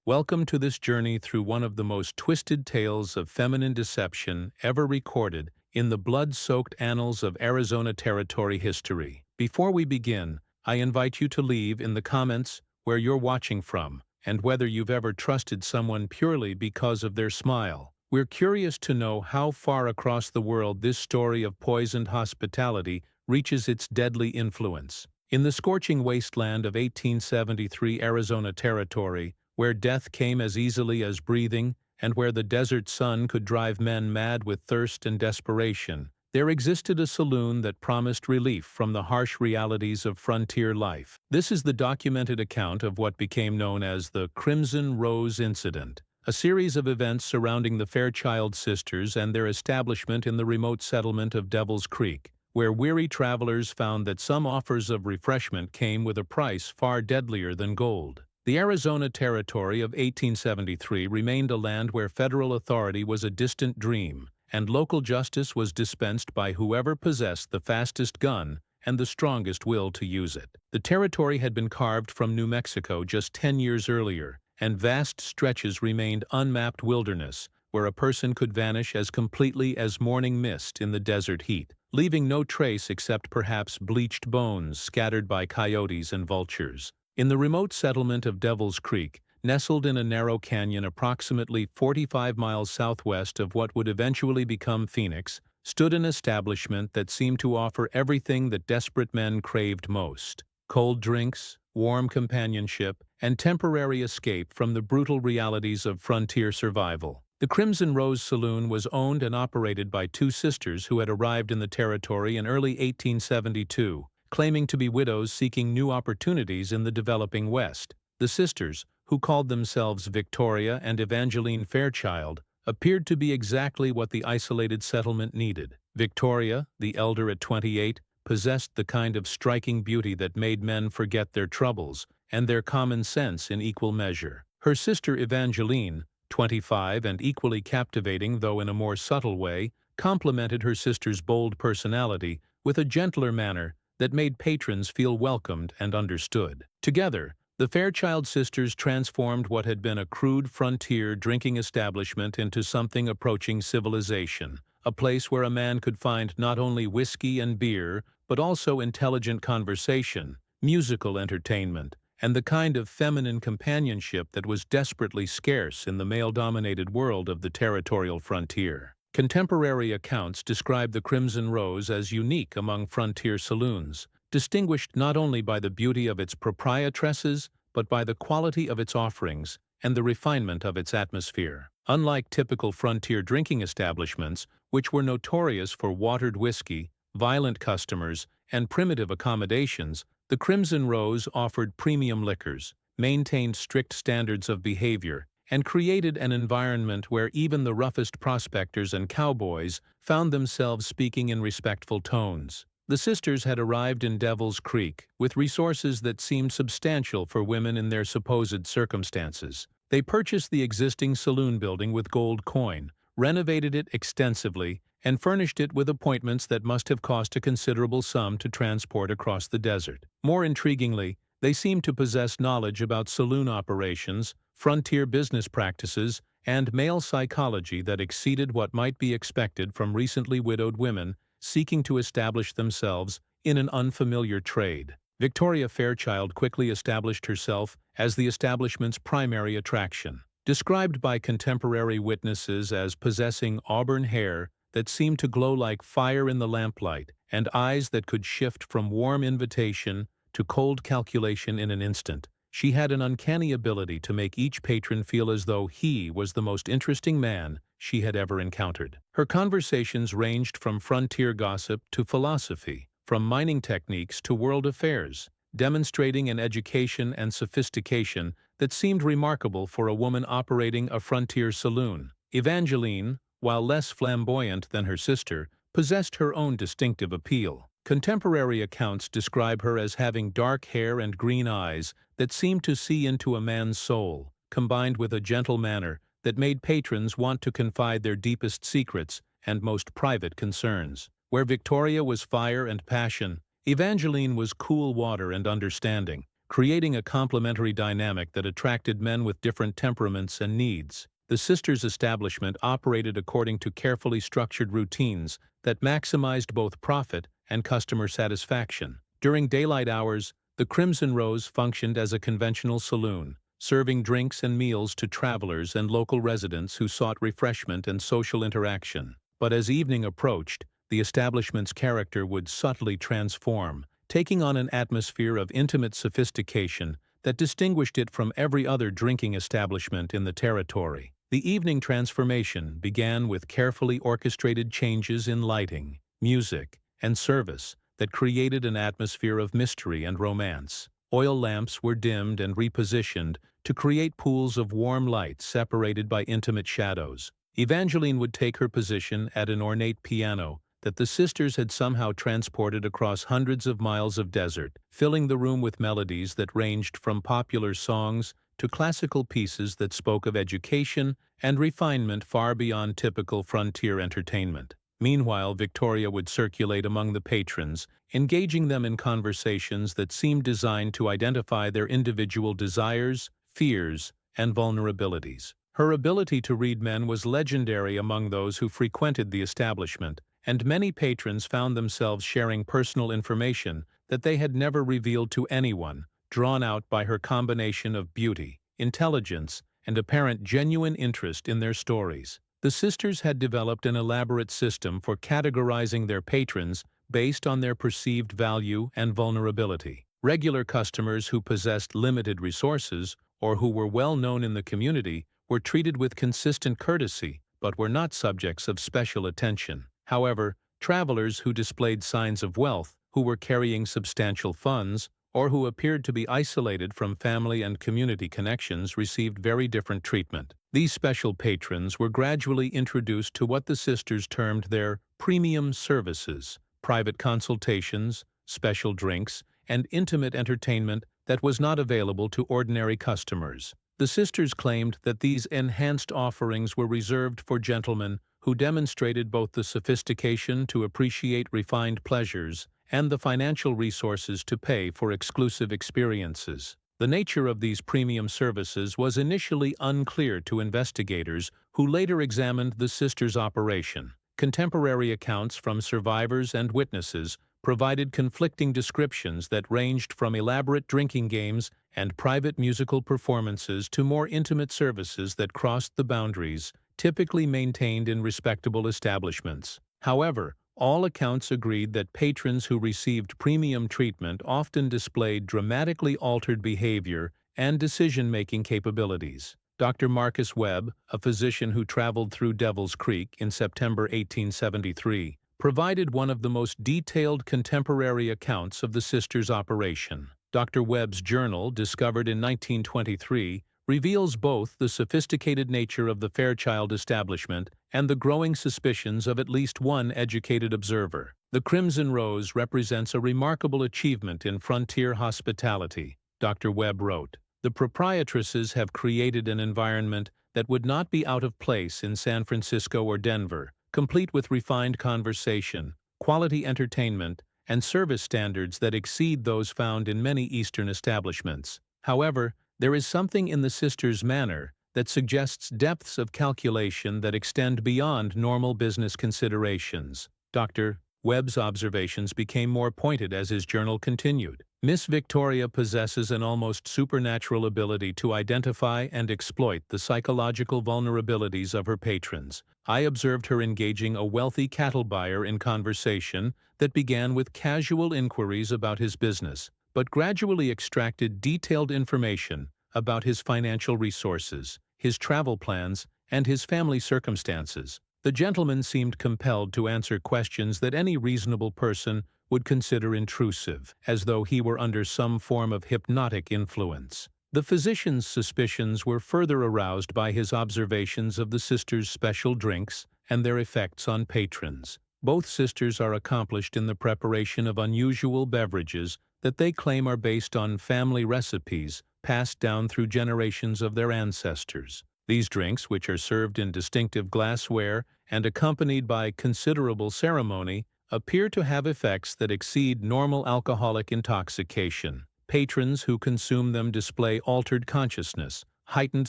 Welcome to this journey through one of the most twisted tales of feminine deception ever recorded in the blood-soaked annals of Arizona Territory history. Before we begin, I invite you to leave in the comments where you're watching from and whether you've ever trusted someone purely because of their smile. We're curious to know how far across the world this story of poisoned hospitality reaches its deadly influence. In the scorching wasteland of 1873 Arizona Territory, where death came as easily as breathing, and where the desert sun could drive men mad with thirst and desperation, there existed a saloon that promised relief from the harsh realities of frontier life. This is the documented account of what became known as the Crimson Rose Incident, a series of events surrounding the Fairchild sisters and their establishment in the remote settlement of Devil's Creek, where weary travelers found that some offers of refreshment came with a price far deadlier than gold. The Arizona Territory of 1873 remained a land where federal authority was a distant dream, and local justice was dispensed by whoever possessed the fastest gun and the strongest will to use it. The territory had been carved from New Mexico just 10 years earlier, and vast stretches remained unmapped wilderness, where a person could vanish as completely as morning mist in the desert heat, leaving no trace except perhaps bleached bones scattered by coyotes and vultures. In the remote settlement of Devil's Creek, nestled in a narrow canyon approximately 45 miles southwest of what would eventually become Phoenix, stood an establishment that seemed to offer everything that desperate men craved most: cold drinks, warm companionship, and temporary escape from the brutal realities of frontier survival. The Crimson Rose Saloon was owned and operated by two sisters who had arrived in the territory in early 1872, claiming to be widows seeking new opportunities in the developing West. The sisters, who called themselves Victoria and Evangeline Fairchild, appeared to be exactly what the isolated settlement needed. Victoria, the elder at 28, possessed the kind of striking beauty that made men forget their troubles and their common sense in equal measure. Her sister Evangeline, 25 and equally captivating though in a more subtle way, complemented her sister's bold personality with a gentler manner that made patrons feel welcomed and understood. Together, the Fairchild sisters transformed what had been a crude frontier drinking establishment into something approaching civilization, a place where a man could find not only whiskey and beer, but also intelligent conversation, musical entertainment, and the kind of feminine companionship that was desperately scarce in the male-dominated world of the territorial frontier. Contemporary accounts describe the Crimson Rose as unique among frontier saloons, distinguished not only by the beauty of its proprietresses, but by the quality of its offerings and the refinement of its atmosphere. Unlike typical frontier drinking establishments, which were notorious for watered whiskey, violent customers, and primitive accommodations, the Crimson Rose offered premium liquors, maintained strict standards of behavior, and created an environment where even the roughest prospectors and cowboys found themselves speaking in respectful tones. The sisters had arrived in Devil's Creek with resources that seemed substantial for women in their supposed circumstances. They purchased the existing saloon building with gold coin, renovated it extensively, and furnished it with appointments that must have cost a considerable sum to transport across the desert. More intriguingly, they seemed to possess knowledge about saloon operations, frontier business practices, and male psychology that exceeded what might be expected from recently widowed women seeking to establish themselves in an unfamiliar trade. Victoria Fairchild quickly established herself as the establishment's primary attraction. Described by contemporary witnesses as possessing auburn hair that seemed to glow like fire in the lamplight and eyes that could shift from warm invitation to cold calculation in an instant, she had an uncanny ability to make each patron feel as though he was the most interesting man she had ever encountered. Her conversations ranged from frontier gossip to philosophy, from mining techniques to world affairs, demonstrating an education and sophistication that seemed remarkable for a woman operating a frontier saloon. Evangeline, while less flamboyant than her sister, possessed her own distinctive appeal. Contemporary accounts describe her as having dark hair and green eyes that seemed to see into a man's soul, combined with a gentle manner that made patrons want to confide their deepest secrets and most private concerns. Where Victoria was fire and passion, Evangeline was cool water and understanding, creating a complementary dynamic that attracted men with different temperaments and needs. The sisters' establishment operated according to carefully structured routines that maximized both profit and customer satisfaction. During daylight hours, the Crimson Rose functioned as a conventional saloon, serving drinks and meals to travelers and local residents who sought refreshment and social interaction. But as evening approached, the establishment's character would subtly transform, taking on an atmosphere of intimate sophistication that distinguished it from every other drinking establishment in the territory. The evening transformation began with carefully orchestrated changes in lighting, music, and service that created an atmosphere of mystery and romance. Oil lamps were dimmed and repositioned to create pools of warm light separated by intimate shadows. Evangeline would take her position at an ornate piano that the sisters had somehow transported across hundreds of miles of desert, filling the room with melodies that ranged from popular songs to classical pieces that spoke of education and refinement far beyond typical frontier entertainment. Meanwhile, Victoria would circulate among the patrons, engaging them in conversations that seemed designed to identify their individual desires, fears, and vulnerabilities. Her ability to read men was legendary among those who frequented the establishment, and many patrons found themselves sharing personal information that they had never revealed to anyone, drawn out by her combination of beauty, intelligence, and apparent genuine interest in their stories. The sisters had developed an elaborate system for categorizing their patrons based on their perceived value and vulnerability. Regular customers who possessed limited resources or who were well known in the community were treated with consistent courtesy but were not subjects of special attention. However, travelers who displayed signs of wealth, who were carrying substantial funds, or who appeared to be isolated from family and community connections received very different treatment. These special patrons were gradually introduced to what the sisters termed their premium services, private consultations, special drinks, and intimate entertainment that was not available to ordinary customers. The sisters claimed that these enhanced offerings were reserved for gentlemen who demonstrated both the sophistication to appreciate refined pleasures and the financial resources to pay for exclusive experiences. The nature of these premium services was initially unclear to investigators who later examined the sisters' operation. Contemporary accounts from survivors and witnesses provided conflicting descriptions that ranged from elaborate drinking games and private musical performances to more intimate services that crossed the boundaries typically maintained in respectable establishments. However, all accounts agreed that patrons who received premium treatment often displayed dramatically altered behavior and decision-making capabilities. Dr. Marcus Webb, a physician who traveled through Devil's Creek in September 1873, provided one of the most detailed contemporary accounts of the sisters' operation. Dr. Webb's journal, discovered in 1923, reveals both the sophisticated nature of the Fairchild establishment and the growing suspicions of at least one educated observer. The Crimson Rose represents a remarkable achievement in frontier hospitality, Dr. Webb wrote. The proprietresses have created an environment that would not be out of place in San Francisco or Denver, complete with refined conversation, quality entertainment, and service standards that exceed those found in many Eastern establishments. However, there is something in the sisters' manner that suggests depths of calculation that extend beyond normal business considerations. Dr. Webb's observations became more pointed as his journal continued. Miss Victoria possesses an almost supernatural ability to identify and exploit the psychological vulnerabilities of her patrons. I observed her engaging a wealthy cattle buyer in conversation that began with casual inquiries about his business, but gradually extracted detailed information about his financial resources, his travel plans, and his family circumstances. The gentleman seemed compelled to answer questions that any reasonable person would consider intrusive, as though he were under some form of hypnotic influence. The physician's suspicions were further aroused by his observations of the sisters' special drinks and their effects on patrons. Both sisters are accomplished in the preparation of unusual beverages that they claim are based on family recipes passed down through generations of their ancestors. These drinks, which are served in distinctive glassware and accompanied by considerable ceremony, appear to have effects that exceed normal alcoholic intoxication. Patrons who consume them display altered consciousness, heightened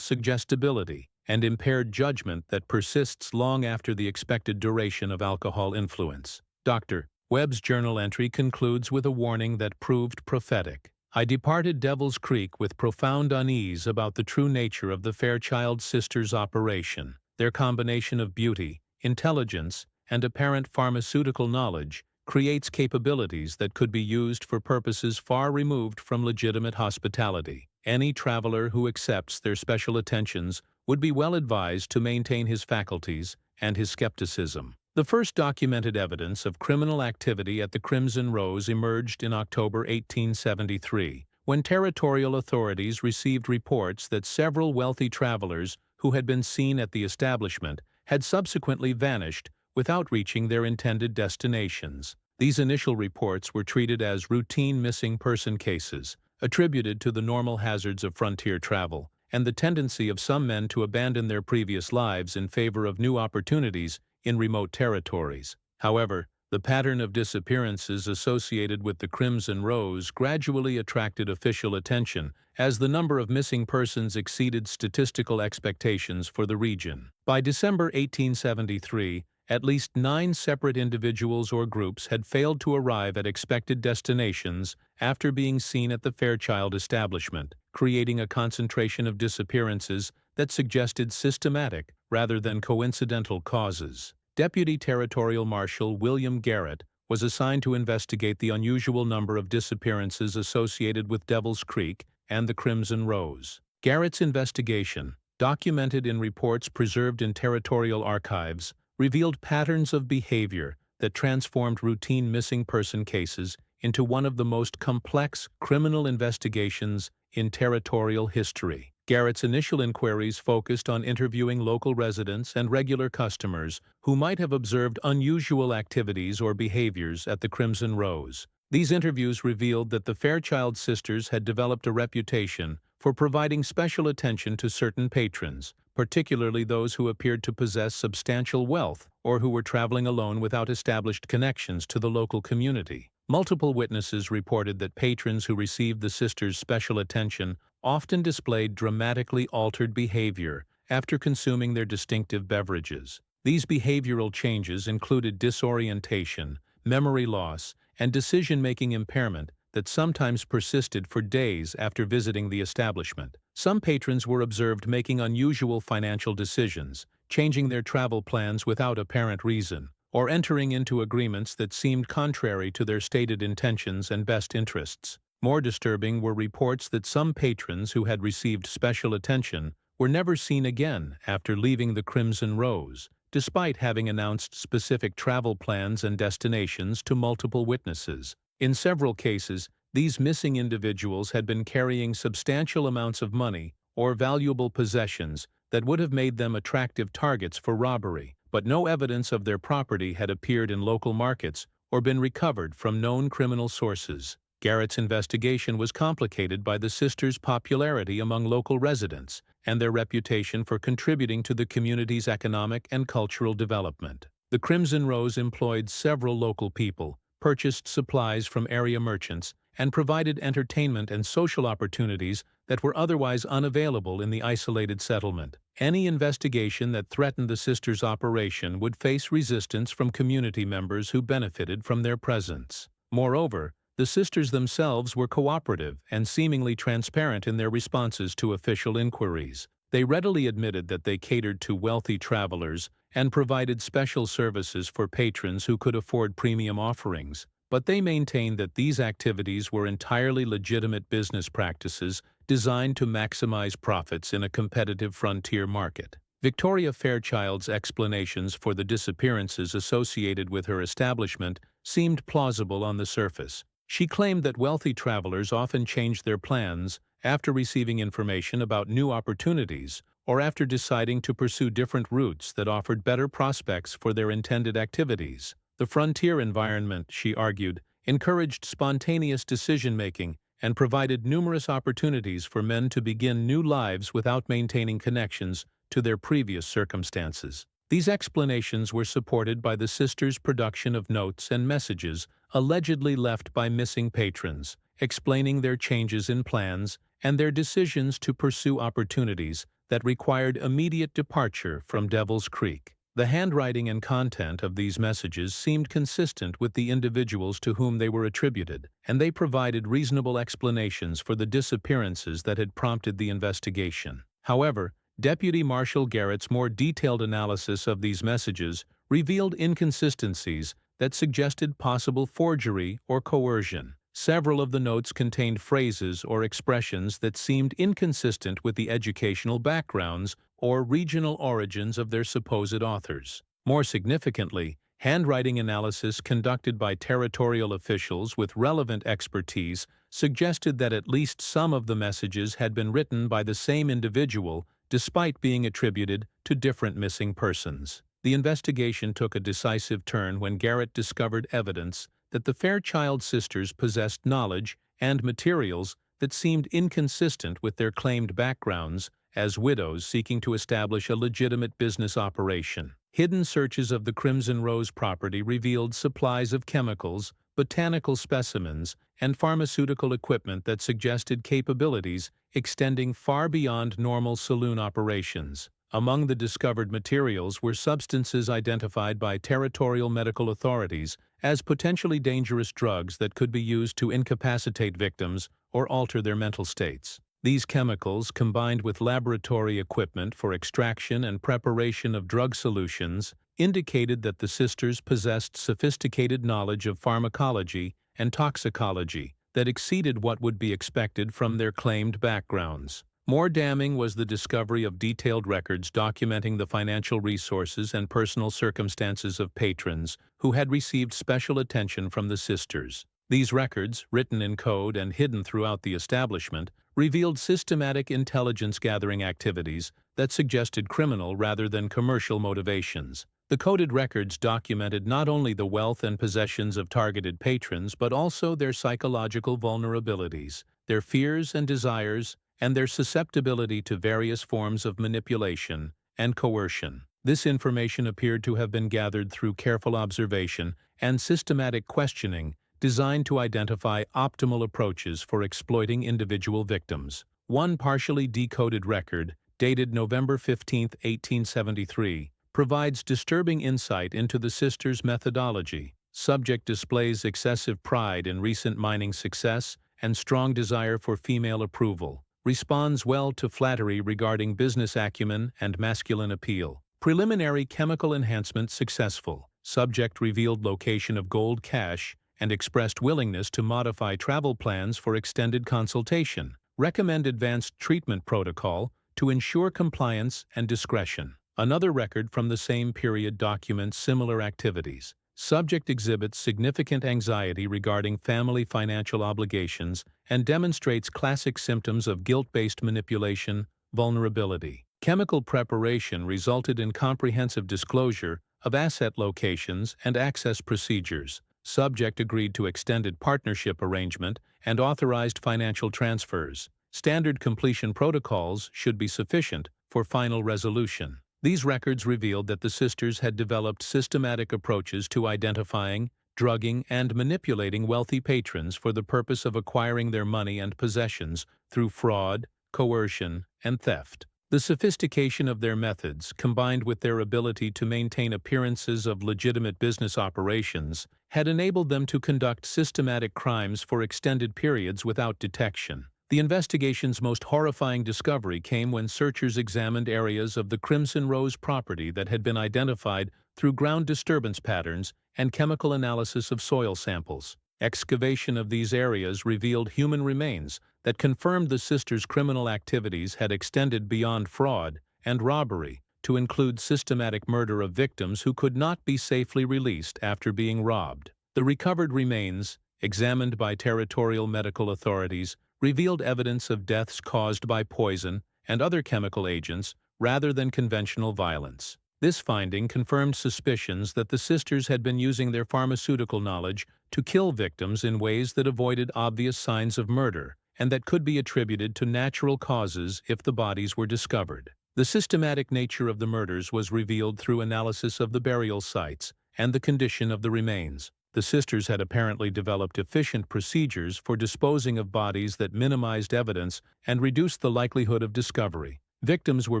suggestibility, and impaired judgment that persists long after the expected duration of alcohol influence. Dr. Webb's journal entry concludes with a warning that proved prophetic. I departed Devil's Creek with profound unease about the true nature of the Fairchild sisters' operation. Their combination of beauty, intelligence, and apparent pharmaceutical knowledge creates capabilities that could be used for purposes far removed from legitimate hospitality. Any traveler who accepts their special attentions would be well advised to maintain his faculties and his skepticism. The first documented evidence of criminal activity at the Crimson Rose emerged in October 1873, when territorial authorities received reports that several wealthy travelers who had been seen at the establishment had subsequently vanished without reaching their intended destinations. These initial reports were treated as routine missing person cases, attributed to the normal hazards of frontier travel, and the tendency of some men to abandon their previous lives in favor of new opportunities in remote territories. However, the pattern of disappearances associated with the Crimson Rose gradually attracted official attention as the number of missing persons exceeded statistical expectations for the region. By December 1873, at least 9 separate individuals or groups had failed to arrive at expected destinations after being seen at the Fairchild establishment, creating a concentration of disappearances that suggested systematic rather than coincidental causes. Deputy Territorial Marshal William Garrett was assigned to investigate the unusual number of disappearances associated with Devil's Creek and the Crimson Rose. Garrett's investigation, documented in reports preserved in territorial archives, revealed patterns of behavior that transformed routine missing person cases into one of the most complex criminal investigations in territorial history. Garrett's initial inquiries focused on interviewing local residents and regular customers who might have observed unusual activities or behaviors at the Crimson Rose. These interviews revealed that the Fairchild sisters had developed a reputation for providing special attention to certain patrons, particularly those who appeared to possess substantial wealth or who were traveling alone without established connections to the local community. Multiple witnesses reported that patrons who received the sisters' special attention often displayed dramatically altered behavior after consuming their distinctive beverages. These behavioral changes included disorientation, memory loss, and decision-making impairment that sometimes persisted for days after visiting the establishment. Some patrons were observed making unusual financial decisions, changing their travel plans without apparent reason, or entering into agreements that seemed contrary to their stated intentions and best interests. More disturbing were reports that some patrons who had received special attention were never seen again after leaving the Crimson Rose, despite having announced specific travel plans and destinations to multiple witnesses. In several cases, these missing individuals had been carrying substantial amounts of money or valuable possessions that would have made them attractive targets for robbery, but no evidence of their property had appeared in local markets or been recovered from known criminal sources. Garrett's investigation was complicated by the sisters' popularity among local residents and their reputation for contributing to the community's economic and cultural development. The Crimson Rose employed several local people, purchased supplies from area merchants, and provided entertainment and social opportunities that were otherwise unavailable in the isolated settlement. Any investigation that threatened the sisters' operation would face resistance from community members who benefited from their presence. Moreover, the sisters themselves were cooperative and seemingly transparent in their responses to official inquiries. They readily admitted that they catered to wealthy travelers and provided special services for patrons who could afford premium offerings, but they maintained that these activities were entirely legitimate business practices designed to maximize profits in a competitive frontier market. Victoria Fairchild's explanations for the disappearances associated with her establishment seemed plausible on the surface. She claimed that wealthy travelers often changed their plans after receiving information about new opportunities or after deciding to pursue different routes that offered better prospects for their intended activities. The frontier environment, she argued, encouraged spontaneous decision-making and provided numerous opportunities for men to begin new lives without maintaining connections to their previous circumstances. These explanations were supported by the sisters' production of notes and messages allegedly left by missing patrons, explaining their changes in plans and their decisions to pursue opportunities that required immediate departure from Devil's Creek. The handwriting and content of these messages seemed consistent with the individuals to whom they were attributed, and they provided reasonable explanations for the disappearances that had prompted the investigation. However, Deputy Marshal Garrett's more detailed analysis of these messages revealed inconsistencies that suggested possible forgery or coercion. Several of the notes contained phrases or expressions that seemed inconsistent with the educational backgrounds or regional origins of their supposed authors. More significantly, handwriting analysis conducted by territorial officials with relevant expertise suggested that at least some of the messages had been written by the same individual despite being attributed to different missing persons. The investigation took a decisive turn when Garrett discovered evidence that the Fairchild sisters possessed knowledge and materials that seemed inconsistent with their claimed backgrounds as widows seeking to establish a legitimate business operation. Hidden searches of the Crimson Rose property revealed supplies of chemicals, botanical specimens, and pharmaceutical equipment that suggested capabilities extending far beyond normal saloon operations. Among the discovered materials were substances identified by territorial medical authorities as potentially dangerous drugs that could be used to incapacitate victims or alter their mental states. These chemicals, combined with laboratory equipment for extraction and preparation of drug solutions, indicated that the sisters possessed sophisticated knowledge of pharmacology and toxicology that exceeded what would be expected from their claimed backgrounds. More damning was the discovery of detailed records documenting the financial resources and personal circumstances of patrons who had received special attention from the sisters. These records, written in code and hidden throughout the establishment, revealed systematic intelligence-gathering activities that suggested criminal rather than commercial motivations. The coded records documented not only the wealth and possessions of targeted patrons but also their psychological vulnerabilities, their fears and desires, and their susceptibility to various forms of manipulation and coercion. This information appeared to have been gathered through careful observation and systematic questioning designed to identify optimal approaches for exploiting individual victims. One partially decoded record, dated November 15, 1873, provides disturbing insight into the sisters' methodology. Subject displays excessive pride in recent mining success and strong desire for female approval. Responds well to flattery regarding business acumen and masculine appeal. Preliminary chemical enhancement successful. Subject revealed location of gold cash and expressed willingness to modify travel plans for extended consultation. Recommend advanced treatment protocol to ensure compliance and discretion. Another record from the same period documents similar activities. Subject exhibits significant anxiety regarding family financial obligations and demonstrates classic symptoms of guilt-based manipulation, vulnerability. Chemical preparation resulted in comprehensive disclosure of asset locations and access procedures. Subject agreed to extended partnership arrangement and authorized financial transfers. Standard completion protocols should be sufficient for final resolution. These records revealed that the sisters had developed systematic approaches to identifying, drugging, and manipulating wealthy patrons for the purpose of acquiring their money and possessions through fraud, coercion, and theft. The sophistication of their methods, combined with their ability to maintain appearances of legitimate business operations, had enabled them to conduct systematic crimes for extended periods without detection. The investigation's most horrifying discovery came when searchers examined areas of the Crimson Rose property that had been identified through ground disturbance patterns and chemical analysis of soil samples. Excavation of these areas revealed human remains that confirmed the sisters' criminal activities had extended beyond fraud and robbery to include systematic murder of victims who could not be safely released after being robbed. The recovered remains, examined by territorial medical authorities, revealed evidence of deaths caused by poison and other chemical agents rather than conventional violence. This finding confirmed suspicions that the sisters had been using their pharmaceutical knowledge to kill victims in ways that avoided obvious signs of murder and that could be attributed to natural causes if the bodies were discovered. The systematic nature of the murders was revealed through analysis of the burial sites and the condition of the remains. The sisters had apparently developed efficient procedures for disposing of bodies that minimized evidence and reduced the likelihood of discovery. Victims were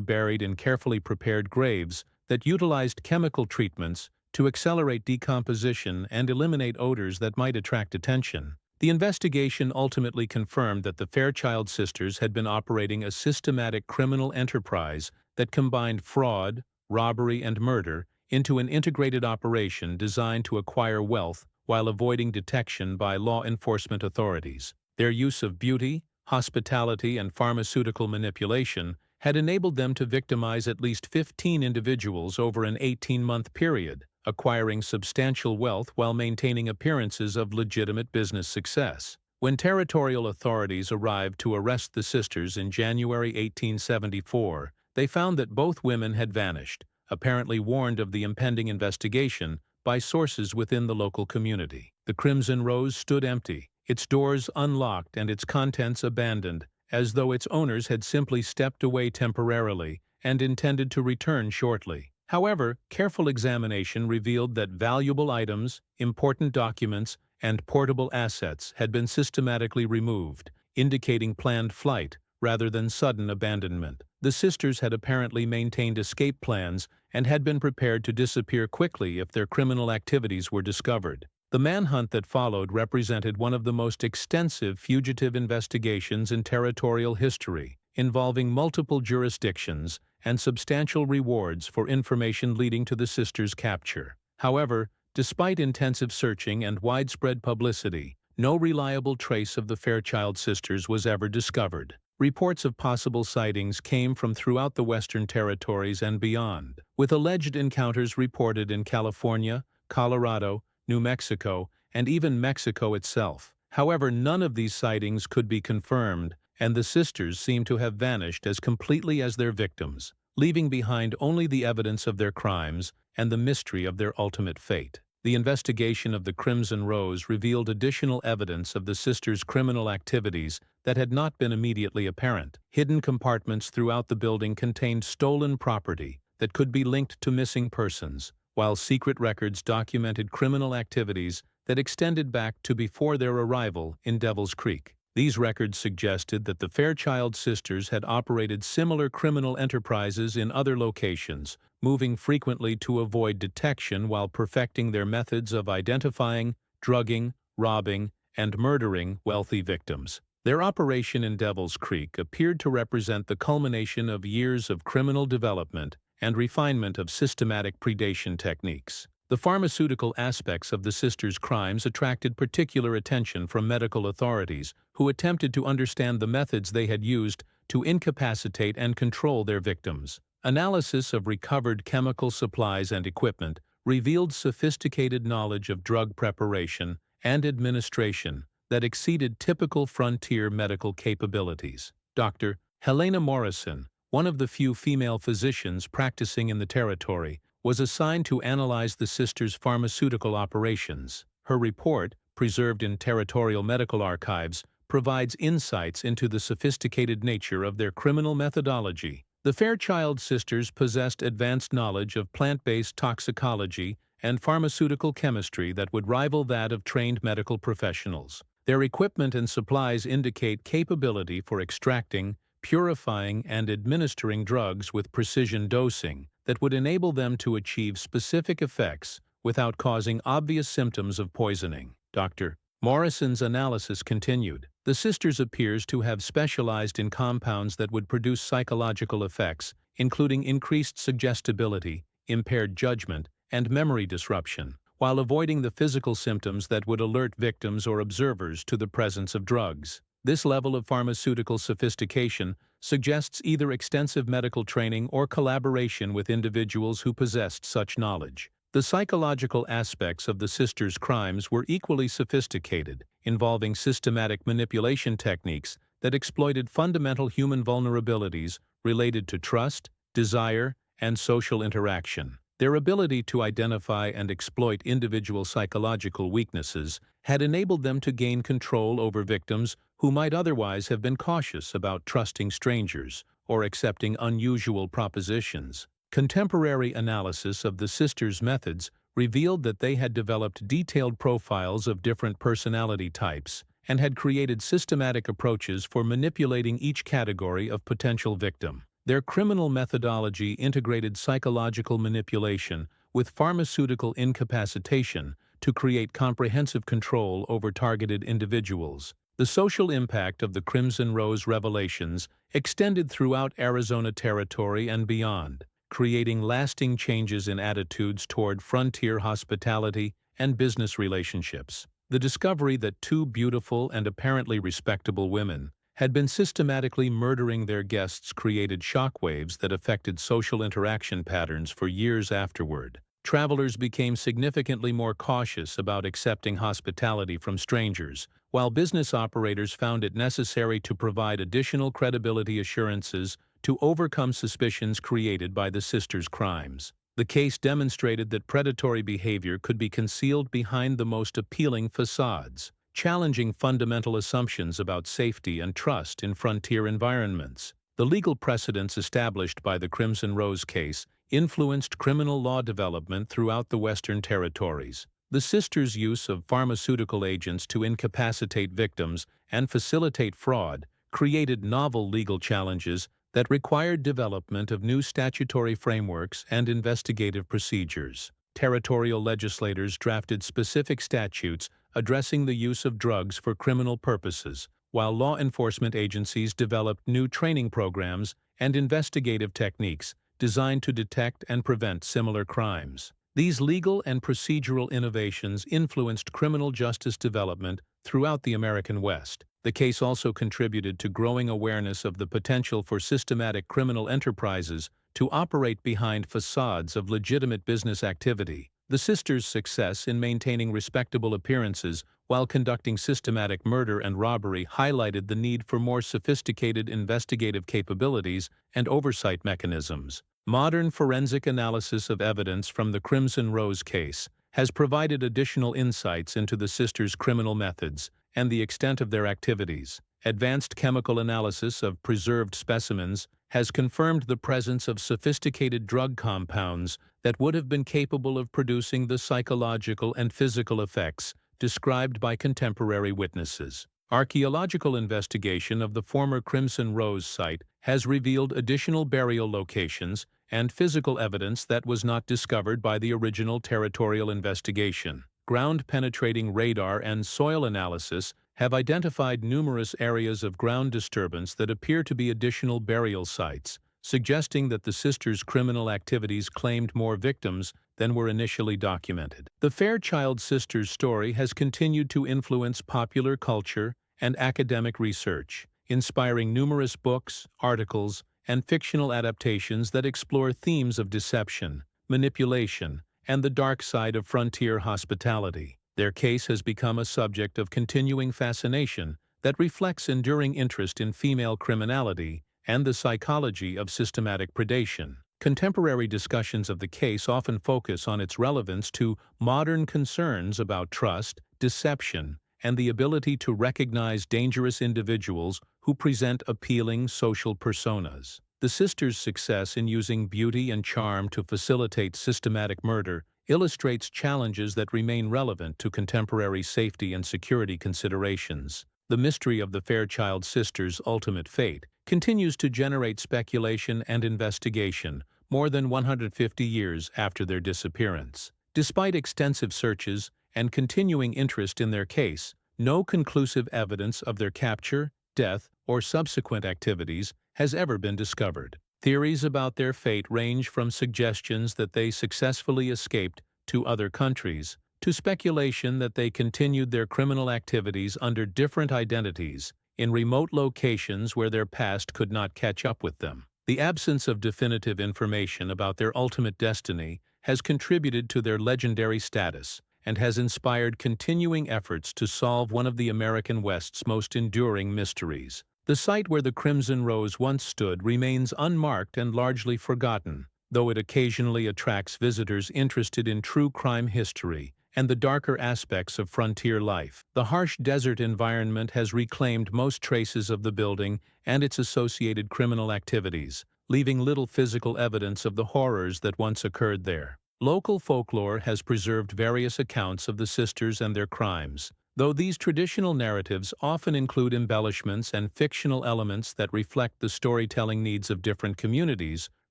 buried in carefully prepared graves that utilized chemical treatments to accelerate decomposition and eliminate odors that might attract attention. The investigation ultimately confirmed that the Fairchild sisters had been operating a systematic criminal enterprise that combined fraud, robbery, and murder into an integrated operation designed to acquire wealth while avoiding detection by law enforcement authorities. Their use of beauty, hospitality, and pharmaceutical manipulation had enabled them to victimize at least 15 individuals over an 18-month period, acquiring substantial wealth while maintaining appearances of legitimate business success. When territorial authorities arrived to arrest the sisters in January 1874, they found that both women had vanished, apparently warned of the impending investigation by sources within the local community. The Crimson Rose stood empty, its doors unlocked and its contents abandoned, as though its owners had simply stepped away temporarily and intended to return shortly. However, careful examination revealed that valuable items, important documents, and portable assets had been systematically removed, indicating planned flight rather than sudden abandonment. The sisters had apparently maintained escape plans and had been prepared to disappear quickly if their criminal activities were discovered. The manhunt that followed represented one of the most extensive fugitive investigations in territorial history, involving multiple jurisdictions and substantial rewards for information leading to the sisters' capture. However, despite intensive searching and widespread publicity, no reliable trace of the Fairchild sisters was ever discovered. Reports of possible sightings came from throughout the Western Territories and beyond, with alleged encounters reported in California, Colorado, New Mexico, and even Mexico itself. However, none of these sightings could be confirmed, and the sisters seemed to have vanished as completely as their victims, leaving behind only the evidence of their crimes and the mystery of their ultimate fate. The investigation of the Crimson Rose revealed additional evidence of the sisters' criminal activities that had not been immediately apparent. Hidden compartments throughout the building contained stolen property that could be linked to missing persons, while secret records documented criminal activities that extended back to before their arrival in Devil's Creek. These records suggested that the Fairchild sisters had operated similar criminal enterprises in other locations, moving frequently to avoid detection while perfecting their methods of identifying, drugging, robbing, and murdering wealthy victims. Their operation in Devil's Creek appeared to represent the culmination of years of criminal development and refinement of systematic predation techniques. The pharmaceutical aspects of the sisters' crimes attracted particular attention from medical authorities who attempted to understand the methods they had used to incapacitate and control their victims. Analysis of recovered chemical supplies and equipment revealed sophisticated knowledge of drug preparation and administration that exceeded typical frontier medical capabilities. Dr. Helena Morrison, one of the few female physicians practicing in the territory, was assigned to analyze the sisters' pharmaceutical operations. Her report, preserved in territorial medical archives, provides insights into the sophisticated nature of their criminal methodology. The Fairchild sisters possessed advanced knowledge of plant-based toxicology and pharmaceutical chemistry that would rival that of trained medical professionals. Their equipment and supplies indicate capability for extracting, purifying, and administering drugs with precision dosing that would enable them to achieve specific effects without causing obvious symptoms of poisoning. Dr. Morrison's analysis continued. The sisters appears to have specialized in compounds that would produce psychological effects, including increased suggestibility, impaired judgment, and memory disruption, while avoiding the physical symptoms that would alert victims or observers to the presence of drugs. This level of pharmaceutical sophistication suggests either extensive medical training or collaboration with individuals who possessed such knowledge. The psychological aspects of the sisters' crimes were equally sophisticated, involving systematic manipulation techniques that exploited fundamental human vulnerabilities related to trust, desire, and social interaction. Their ability to identify and exploit individual psychological weaknesses had enabled them to gain control over victims who might otherwise have been cautious about trusting strangers or accepting unusual propositions. Contemporary analysis of the sisters' methods revealed that they had developed detailed profiles of different personality types and had created systematic approaches for manipulating each category of potential victim. Their criminal methodology integrated psychological manipulation with pharmaceutical incapacitation to create comprehensive control over targeted individuals. The social impact of the Crimson Rose revelations extended throughout Arizona Territory and beyond, creating lasting changes in attitudes toward frontier hospitality and business relationships. The discovery that two beautiful and apparently respectable women had been systematically murdering their guests created shockwaves that affected social interaction patterns for years afterward. Travelers became significantly more cautious about accepting hospitality from strangers, while business operators found it necessary to provide additional credibility assurances to overcome suspicions created by the sisters' crimes. The case demonstrated that predatory behavior could be concealed behind the most appealing facades, challenging fundamental assumptions about safety and trust in frontier environments. The legal precedents established by the Crimson Rose case influenced criminal law development throughout the Western Territories. The sisters' use of pharmaceutical agents to incapacitate victims and facilitate fraud created novel legal challenges that required development of new statutory frameworks and investigative procedures. Territorial legislators drafted specific statutes addressing the use of drugs for criminal purposes, while law enforcement agencies developed new training programs and investigative techniques designed to detect and prevent similar crimes. These legal and procedural innovations influenced criminal justice development throughout the American West. The case also contributed to growing awareness of the potential for systematic criminal enterprises to operate behind facades of legitimate business activity. The sisters' success in maintaining respectable appearances while conducting systematic murder and robbery highlighted the need for more sophisticated investigative capabilities and oversight mechanisms. Modern forensic analysis of evidence from the Crimson Rose case has provided additional insights into the sisters' criminal methods and the extent of their activities. Advanced chemical analysis of preserved specimens has confirmed the presence of sophisticated drug compounds that would have been capable of producing the psychological and physical effects described by contemporary witnesses. Archaeological investigation of the former Crimson Rose site has revealed additional burial locations and physical evidence that was not discovered by the original territorial investigation. Ground-penetrating radar and soil analysis have identified numerous areas of ground disturbance that appear to be additional burial sites, suggesting that the sisters' criminal activities claimed more victims than were initially documented. The Fairchild sisters' story has continued to influence popular culture and academic research, inspiring numerous books, articles, and fictional adaptations that explore themes of deception, manipulation, and the dark side of frontier hospitality. Their case has become a subject of continuing fascination that reflects enduring interest in female criminality and the psychology of systematic predation. Contemporary discussions of the case often focus on its relevance to modern concerns about trust, deception, and the ability to recognize dangerous individuals who present appealing social personas. The sisters' success in using beauty and charm to facilitate systematic murder illustrates challenges that remain relevant to contemporary safety and security considerations. The mystery of the Fairchild sisters' ultimate fate continues to generate speculation and investigation more than 150 years after their disappearance. Despite extensive searches and continuing interest in their case, no conclusive evidence of their capture, death, or subsequent activities has ever been discovered. Theories about their fate range from suggestions that they successfully escaped to other countries, to speculation that they continued their criminal activities under different identities in remote locations where their past could not catch up with them. The absence of definitive information about their ultimate destiny has contributed to their legendary status and has inspired continuing efforts to solve one of the American West's most enduring mysteries. The site where the Crimson Rose once stood remains unmarked and largely forgotten, though it occasionally attracts visitors interested in true crime history and the darker aspects of frontier life. The harsh desert environment has reclaimed most traces of the building and its associated criminal activities, leaving little physical evidence of the horrors that once occurred there. Local folklore has preserved various accounts of the sisters and their crimes, though these traditional narratives often include embellishments and fictional elements that reflect the storytelling needs of different communities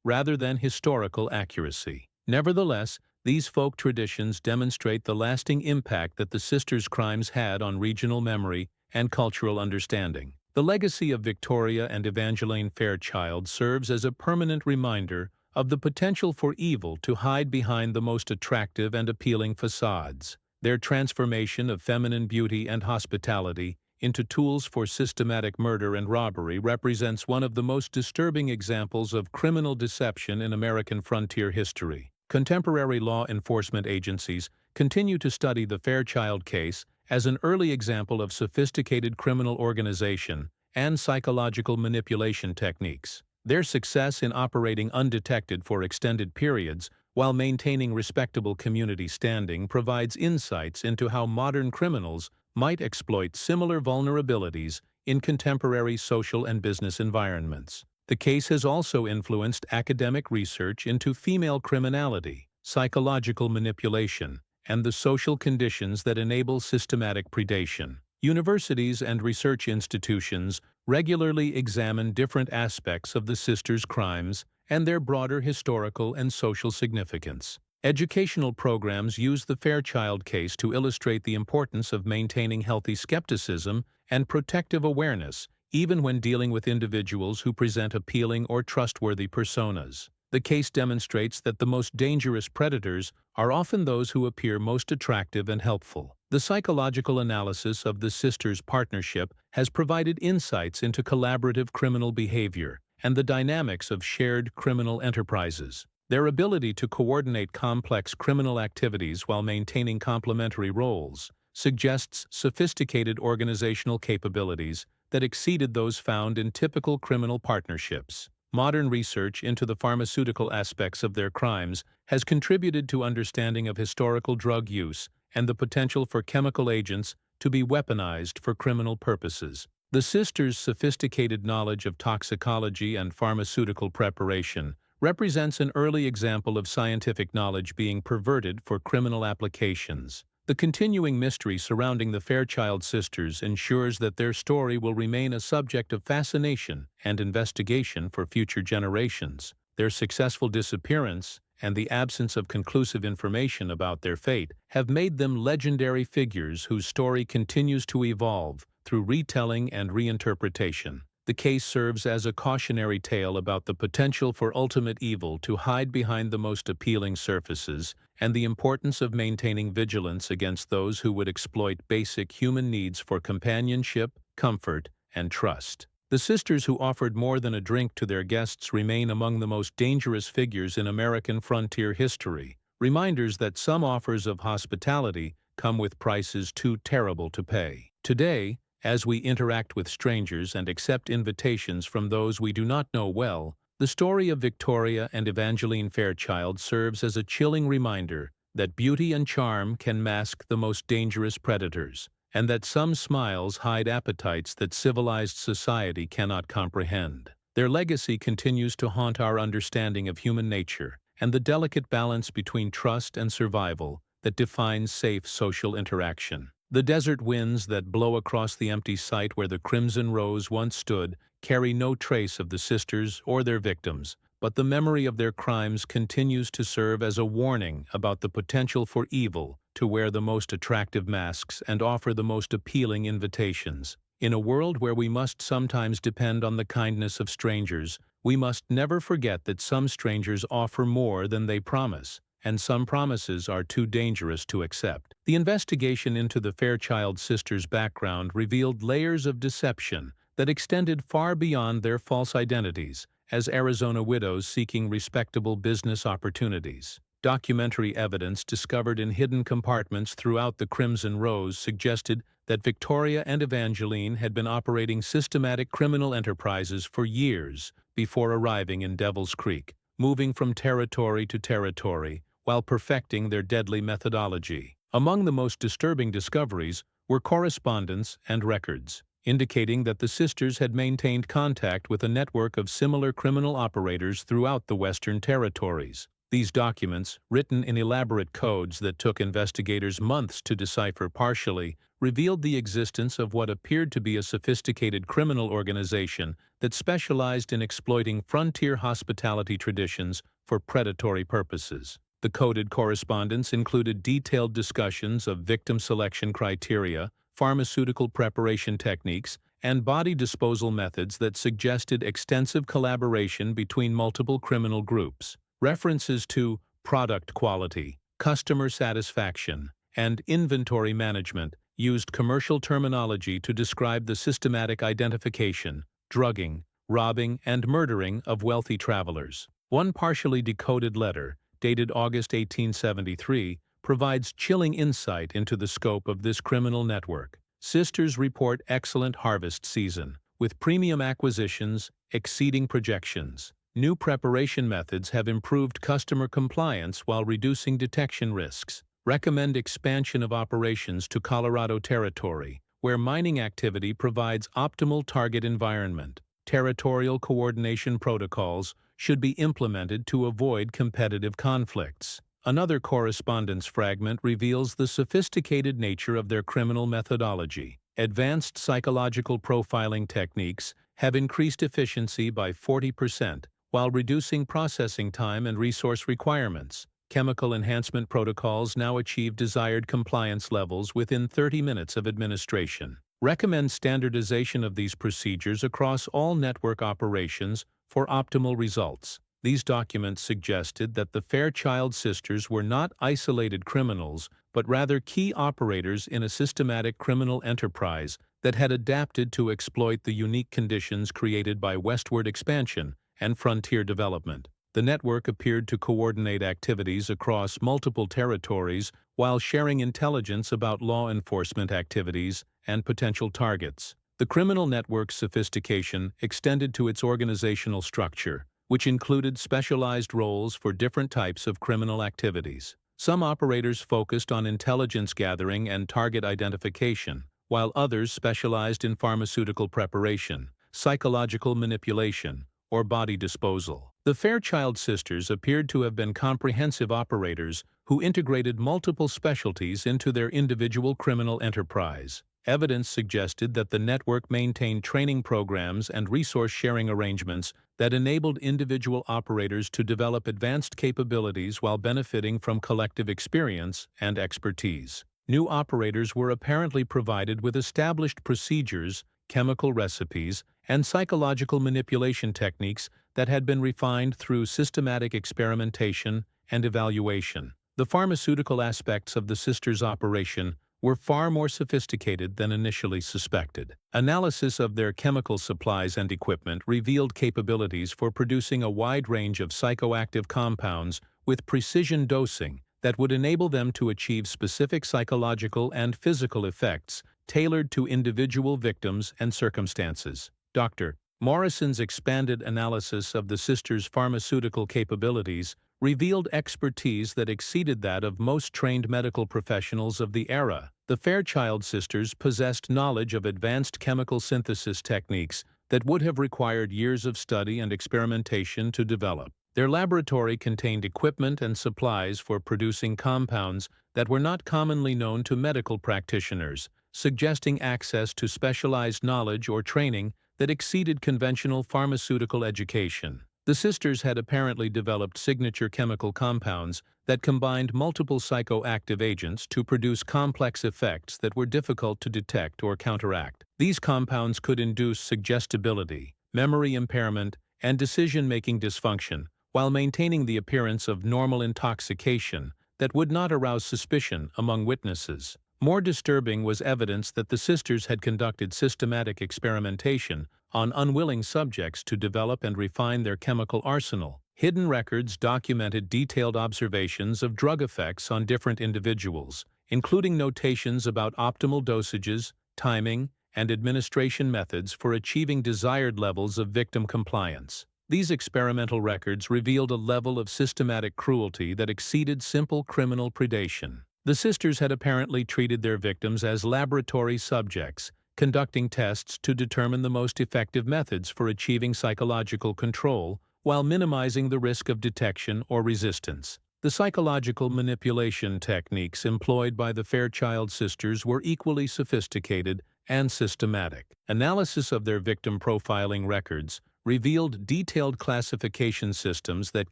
rather than historical accuracy. Nevertheless, these folk traditions demonstrate the lasting impact that the sisters' crimes had on regional memory and cultural understanding. The legacy of Victoria and Evangeline Fairchild serves as a permanent reminder of the potential for evil to hide behind the most attractive and appealing facades. Their transformation of feminine beauty and hospitality into tools for systematic murder and robbery represents one of the most disturbing examples of criminal deception in American frontier history. Contemporary law enforcement agencies continue to study the Fairchild case as an early example of sophisticated criminal organization and psychological manipulation techniques. Their success in operating undetected for extended periods while maintaining respectable community standing provides insights into how modern criminals might exploit similar vulnerabilities in contemporary social and business environments. The case has also influenced academic research into female criminality, psychological manipulation, and the social conditions that enable systematic predation. Universities and research institutions regularly examine different aspects of the sisters' crimes and their broader historical and social significance. Educational programs use the Fairchild case to illustrate the importance of maintaining healthy skepticism and protective awareness, even when dealing with individuals who present appealing or trustworthy personas. The case demonstrates that the most dangerous predators are often those who appear most attractive and helpful. The psychological analysis of the sisters' partnership has provided insights into collaborative criminal behavior and the dynamics of shared criminal enterprises. Their ability to coordinate complex criminal activities while maintaining complementary roles suggests sophisticated organizational capabilities that exceeded those found in typical criminal partnerships. Modern research into the pharmaceutical aspects of their crimes has contributed to understanding of historical drug use and the potential for chemical agents to be weaponized for criminal purposes. The sisters' sophisticated knowledge of toxicology and pharmaceutical preparation represents an early example of scientific knowledge being perverted for criminal applications. The continuing mystery surrounding the Fairchild sisters ensures that their story will remain a subject of fascination and investigation for future generations. Their successful disappearance and the absence of conclusive information about their fate have made them legendary figures whose story continues to evolve through retelling and reinterpretation. The case serves as a cautionary tale about the potential for ultimate evil to hide behind the most appealing surfaces and the importance of maintaining vigilance against those who would exploit basic human needs for companionship, comfort, and trust. The sisters who offered more than a drink to their guests remain among the most dangerous figures in American frontier history, reminders that some offers of hospitality come with prices too terrible to pay. Today, as we interact with strangers and accept invitations from those we do not know well, the story of Victoria and Evangeline Fairchild serves as a chilling reminder that beauty and charm can mask the most dangerous predators, and that some smiles hide appetites that civilized society cannot comprehend. Their legacy continues to haunt our understanding of human nature and the delicate balance between trust and survival that defines safe social interaction. The desert winds that blow across the empty site where the Crimson Rose once stood carry no trace of the sisters or their victims, but the memory of their crimes continues to serve as a warning about the potential for evil to wear the most attractive masks and offer the most appealing invitations. In a world where we must sometimes depend on the kindness of strangers, we must never forget that some strangers offer more than they promise, and some promises are too dangerous to accept. The investigation into the Fairchild sisters' background revealed layers of deception that extended far beyond their false identities as Arizona widows seeking respectable business opportunities. Documentary evidence discovered in hidden compartments throughout the Crimson Rose suggested that Victoria and Evangeline had been operating systematic criminal enterprises for years before arriving in Devil's Creek, moving from territory to territory while perfecting their deadly methodology. Among the most disturbing discoveries were correspondence and records, indicating that the sisters had maintained contact with a network of similar criminal operators throughout the Western territories. These documents, written in elaborate codes that took investigators months to decipher partially, revealed the existence of what appeared to be a sophisticated criminal organization that specialized in exploiting frontier hospitality traditions for predatory purposes. The coded correspondence included detailed discussions of victim selection criteria, pharmaceutical preparation techniques, and body disposal methods that suggested extensive collaboration between multiple criminal groups. References to product quality, customer satisfaction, and inventory management used commercial terminology to describe the systematic identification, drugging, robbing, and murdering of wealthy travelers. One partially decoded letter, dated August 1873, provides chilling insight into the scope of this criminal network. Sisters report excellent harvest season, with premium acquisitions exceeding projections. New preparation methods have improved customer compliance while reducing detection risks. Recommend expansion of operations to Colorado Territory, where mining activity provides optimal target environment. Territorial coordination protocols should be implemented to avoid competitive conflicts. Another correspondence fragment reveals the sophisticated nature of their criminal methodology. Advanced psychological profiling techniques have increased efficiency by 40%, while reducing processing time and resource requirements. Chemical enhancement protocols now achieve desired compliance levels within 30 minutes of administration. Recommend standardization of these procedures across all network operations for optimal results. These documents suggested that the Fairchild sisters were not isolated criminals, but rather key operators in a systematic criminal enterprise that had adapted to exploit the unique conditions created by westward expansion and frontier development. The network appeared to coordinate activities across multiple territories while sharing intelligence about law enforcement activities and potential targets. The criminal network's sophistication extended to its organizational structure, which included specialized roles for different types of criminal activities. Some operators focused on intelligence gathering and target identification, while others specialized in pharmaceutical preparation, psychological manipulation, or body disposal. The Fairchild sisters appeared to have been comprehensive operators who integrated multiple specialties into their individual criminal enterprise. Evidence suggested that the network maintained training programs and resource-sharing arrangements that enabled individual operators to develop advanced capabilities while benefiting from collective experience and expertise. New operators were apparently provided with established procedures, chemical recipes, and psychological manipulation techniques that had been refined through systematic experimentation and evaluation. The pharmaceutical aspects of the sisters' operation were far more sophisticated than initially suspected. Analysis of their chemical supplies and equipment revealed capabilities for producing a wide range of psychoactive compounds with precision dosing that would enable them to achieve specific psychological and physical effects tailored to individual victims and circumstances. Dr. Morrison's expanded analysis of the sisters' pharmaceutical capabilities revealed expertise that exceeded that of most trained medical professionals of the era. The Fairchild sisters possessed knowledge of advanced chemical synthesis techniques that would have required years of study and experimentation to develop. Their laboratory contained equipment and supplies for producing compounds that were not commonly known to medical practitioners, suggesting access to specialized knowledge or training that exceeded conventional pharmaceutical education. The sisters had apparently developed signature chemical compounds that combined multiple psychoactive agents to produce complex effects that were difficult to detect or counteract. These compounds could induce suggestibility, memory impairment, and decision-making dysfunction, while maintaining the appearance of normal intoxication that would not arouse suspicion among witnesses. More disturbing was evidence that the sisters had conducted systematic experimentation on unwilling subjects to develop and refine their chemical arsenal. Hidden records documented detailed observations of drug effects on different individuals, including notations about optimal dosages, timing, and administration methods for achieving desired levels of victim compliance. These experimental records revealed a level of systematic cruelty that exceeded simple criminal predation. The sisters had apparently treated their victims as laboratory subjects, conducting tests to determine the most effective methods for achieving psychological control while minimizing the risk of detection or resistance. The psychological manipulation techniques employed by the Fairchild sisters were equally sophisticated and systematic. Analysis of their victim profiling records revealed detailed classification systems that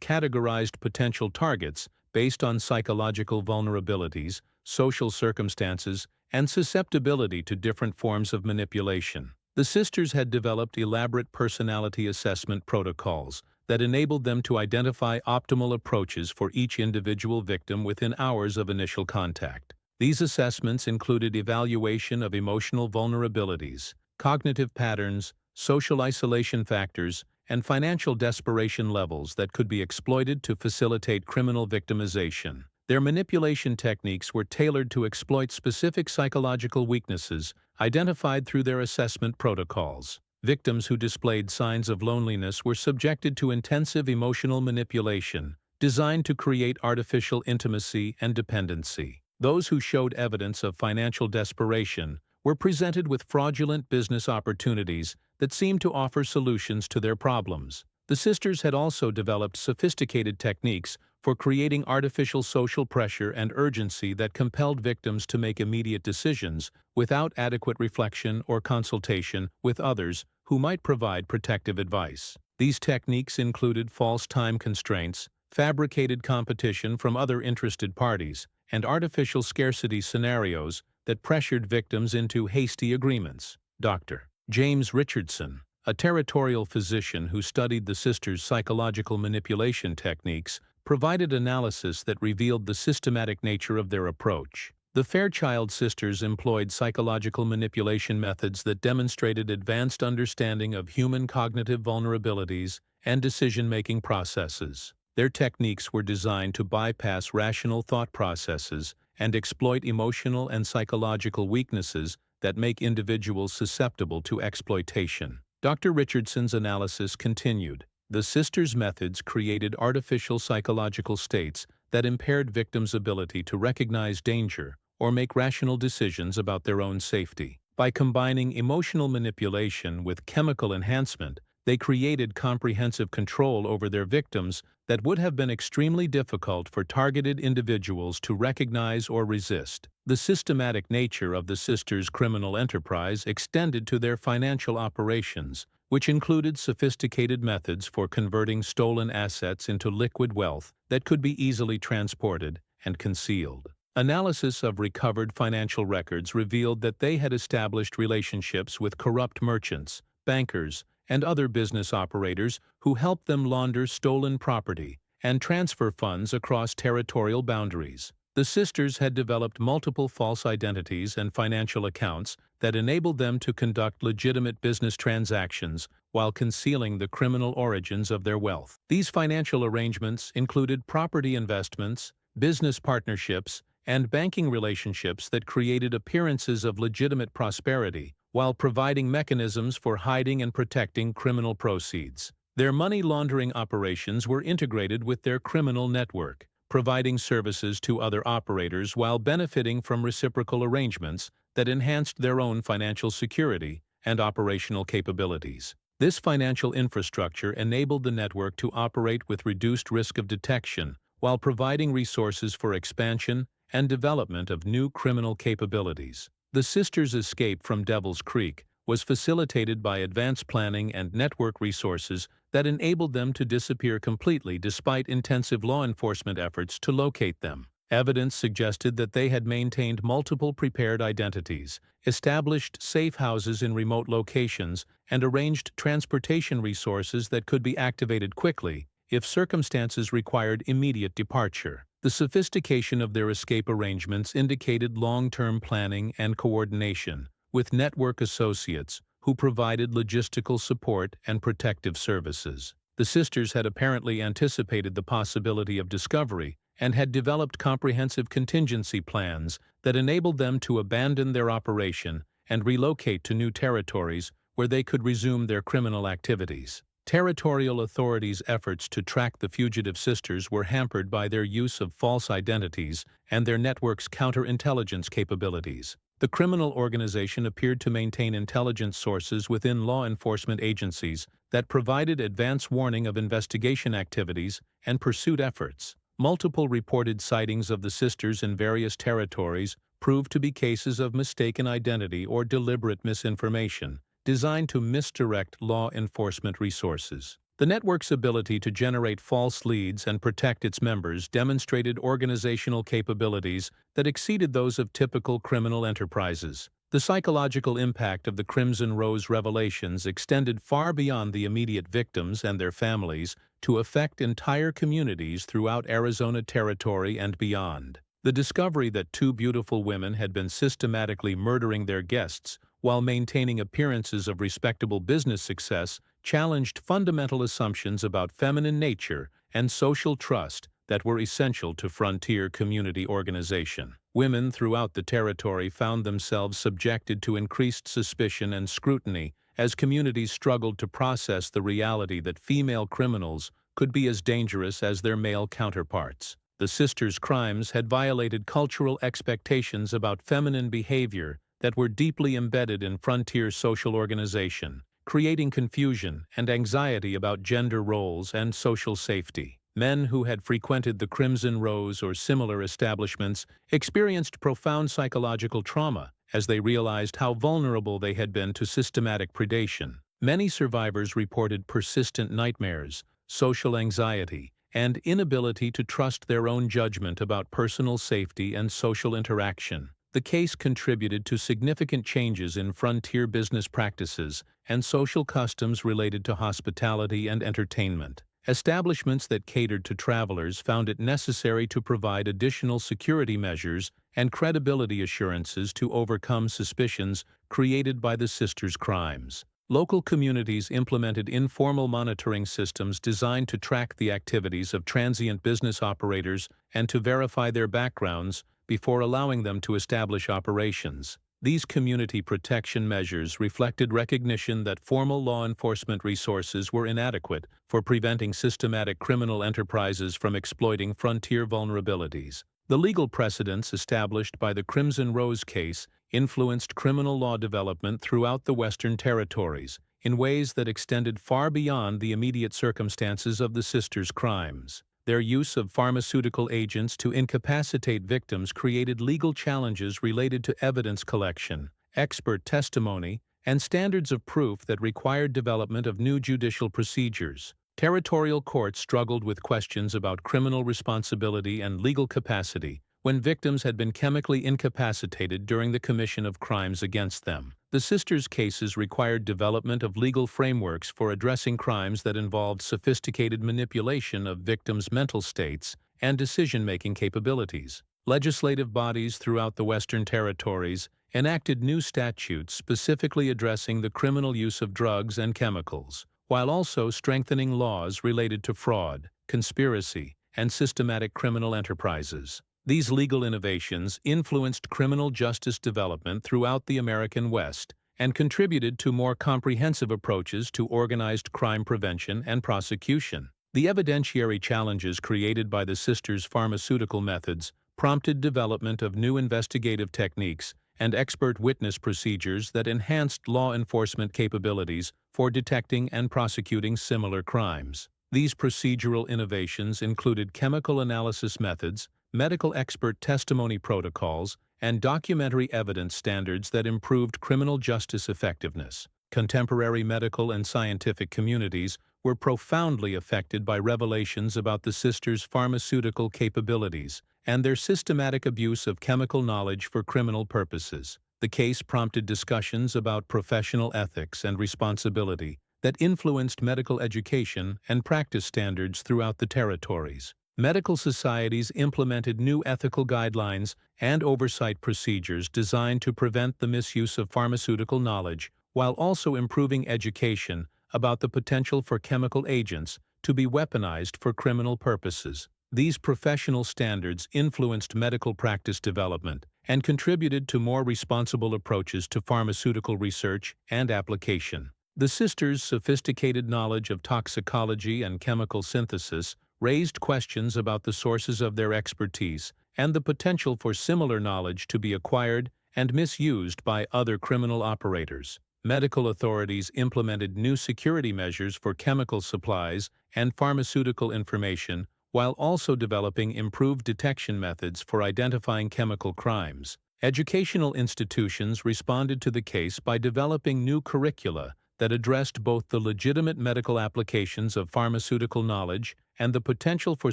categorized potential targets based on psychological vulnerabilities, social circumstances, and susceptibility to different forms of manipulation. The sisters had developed elaborate personality assessment protocols that enabled them to identify optimal approaches for each individual victim within hours of initial contact. These assessments included evaluation of emotional vulnerabilities, cognitive patterns, social isolation factors, and financial desperation levels that could be exploited to facilitate criminal victimization. Their manipulation techniques were tailored to exploit specific psychological weaknesses identified through their assessment protocols. Victims who displayed signs of loneliness were subjected to intensive emotional manipulation, designed to create artificial intimacy and dependency. Those who showed evidence of financial desperation were presented with fraudulent business opportunities that seemed to offer solutions to their problems. The sisters had also developed sophisticated techniques for creating artificial social pressure and urgency that compelled victims to make immediate decisions without adequate reflection or consultation with others who might provide protective advice. These techniques included false time constraints, fabricated competition from other interested parties, and artificial scarcity scenarios that pressured victims into hasty agreements. Dr. James Richardson, a territorial physician who studied the sisters' psychological manipulation techniques, provided analysis that revealed the systematic nature of their approach. The Fairchild sisters employed psychological manipulation methods that demonstrated advanced understanding of human cognitive vulnerabilities and decision-making processes. Their techniques were designed to bypass rational thought processes and exploit emotional and psychological weaknesses that make individuals susceptible to exploitation. Dr. Richardson's analysis continued. The sisters' methods created artificial psychological states that impaired victims' ability to recognize danger or make rational decisions about their own safety. By combining emotional manipulation with chemical enhancement, they created comprehensive control over their victims that would have been extremely difficult for targeted individuals to recognize or resist. The systematic nature of the sisters' criminal enterprise extended to their financial operations, which included sophisticated methods for converting stolen assets into liquid wealth that could be easily transported and concealed. Analysis of recovered financial records revealed that they had established relationships with corrupt merchants, bankers, and other business operators who helped them launder stolen property and transfer funds across territorial boundaries. The sisters had developed multiple false identities and financial accounts that enabled them to conduct legitimate business transactions while concealing the criminal origins of their wealth. These financial arrangements included property investments, business partnerships, and banking relationships that created appearances of legitimate prosperity while providing mechanisms for hiding and protecting criminal proceeds. Their money laundering operations were integrated with their criminal network, providing services to other operators while benefiting from reciprocal arrangements that enhanced their own financial security and operational capabilities. This financial infrastructure enabled the network to operate with reduced risk of detection while providing resources for expansion and development of new criminal capabilities. The sisters' escape from Devil's Creek was facilitated by advanced planning and network resources that enabled them to disappear completely despite intensive law enforcement efforts to locate them. Evidence suggested that they had maintained multiple prepared identities, established safe houses in remote locations, and arranged transportation resources that could be activated quickly if circumstances required immediate departure. The sophistication of their escape arrangements indicated long-term planning and coordination with network associates who provided logistical support and protective services. The sisters had apparently anticipated the possibility of discovery and had developed comprehensive contingency plans that enabled them to abandon their operation and relocate to new territories where they could resume their criminal activities. Territorial authorities' efforts to track the fugitive sisters were hampered by their use of false identities and their network's counterintelligence capabilities. The criminal organization appeared to maintain intelligence sources within law enforcement agencies that provided advance warning of investigation activities and pursuit efforts. Multiple reported sightings of the sisters in various territories proved to be cases of mistaken identity or deliberate misinformation, designed to misdirect law enforcement resources. The network's ability to generate false leads and protect its members demonstrated organizational capabilities that exceeded those of typical criminal enterprises. The psychological impact of the Crimson Rose revelations extended far beyond the immediate victims and their families to affect entire communities throughout Arizona Territory and beyond. The discovery that two beautiful women had been systematically murdering their guests while maintaining appearances of respectable business success challenged fundamental assumptions about feminine nature and social trust that were essential to frontier community organization. Women throughout the territory found themselves subjected to increased suspicion and scrutiny as communities struggled to process the reality that female criminals could be as dangerous as their male counterparts. The sisters' crimes had violated cultural expectations about feminine behavior that were deeply embedded in frontier social organization, creating confusion and anxiety about gender roles and social safety. Men who had frequented the Crimson Rose or similar establishments experienced profound psychological trauma as they realized how vulnerable they had been to systematic predation. Many survivors reported persistent nightmares, social anxiety, and inability to trust their own judgment about personal safety and social interaction. The case contributed to significant changes in frontier business practices and social customs related to hospitality and entertainment. Establishments that catered to travelers found it necessary to provide additional security measures and credibility assurances to overcome suspicions created by the sisters' crimes. Local communities implemented informal monitoring systems designed to track the activities of transient business operators and to verify their backgrounds before allowing them to establish operations. These community protection measures reflected recognition that formal law enforcement resources were inadequate for preventing systematic criminal enterprises from exploiting frontier vulnerabilities. The legal precedents established by the Crimson Rose case influenced criminal law development throughout the Western Territories in ways that extended far beyond the immediate circumstances of the sisters' crimes. Their use of pharmaceutical agents to incapacitate victims created legal challenges related to evidence collection, expert testimony, and standards of proof that required development of new judicial procedures. Territorial courts struggled with questions about criminal responsibility and legal capacity when victims had been chemically incapacitated during the commission of crimes against them. The sisters' cases required development of legal frameworks for addressing crimes that involved sophisticated manipulation of victims' mental states and decision-making capabilities. Legislative bodies throughout the Western Territories enacted new statutes specifically addressing the criminal use of drugs and chemicals, while also strengthening laws related to fraud, conspiracy, and systematic criminal enterprises. These legal innovations influenced criminal justice development throughout the American West and contributed to more comprehensive approaches to organized crime prevention and prosecution. The evidentiary challenges created by the sisters' pharmaceutical methods prompted development of new investigative techniques and expert witness procedures that enhanced law enforcement capabilities for detecting and prosecuting similar crimes. These procedural innovations included chemical analysis methods, medical expert testimony protocols, and documentary evidence standards that improved criminal justice effectiveness. Contemporary medical and scientific communities were profoundly affected by revelations about the sisters' pharmaceutical capabilities and their systematic abuse of chemical knowledge for criminal purposes. The case prompted discussions about professional ethics and responsibility that influenced medical education and practice standards throughout the territories. Medical societies implemented new ethical guidelines and oversight procedures designed to prevent the misuse of pharmaceutical knowledge, while also improving education about the potential for chemical agents to be weaponized for criminal purposes. These professional standards influenced medical practice development and contributed to more responsible approaches to pharmaceutical research and application. The sisters' sophisticated knowledge of toxicology and chemical synthesis raised questions about the sources of their expertise and the potential for similar knowledge to be acquired and misused by other criminal operators. medical authorities implemented new security measures for chemical supplies and pharmaceutical information while also developing improved detection methods for identifying chemical crimes. Educational institutions responded to the case by developing new curricula that addressed both the legitimate medical applications of pharmaceutical knowledge and the potential for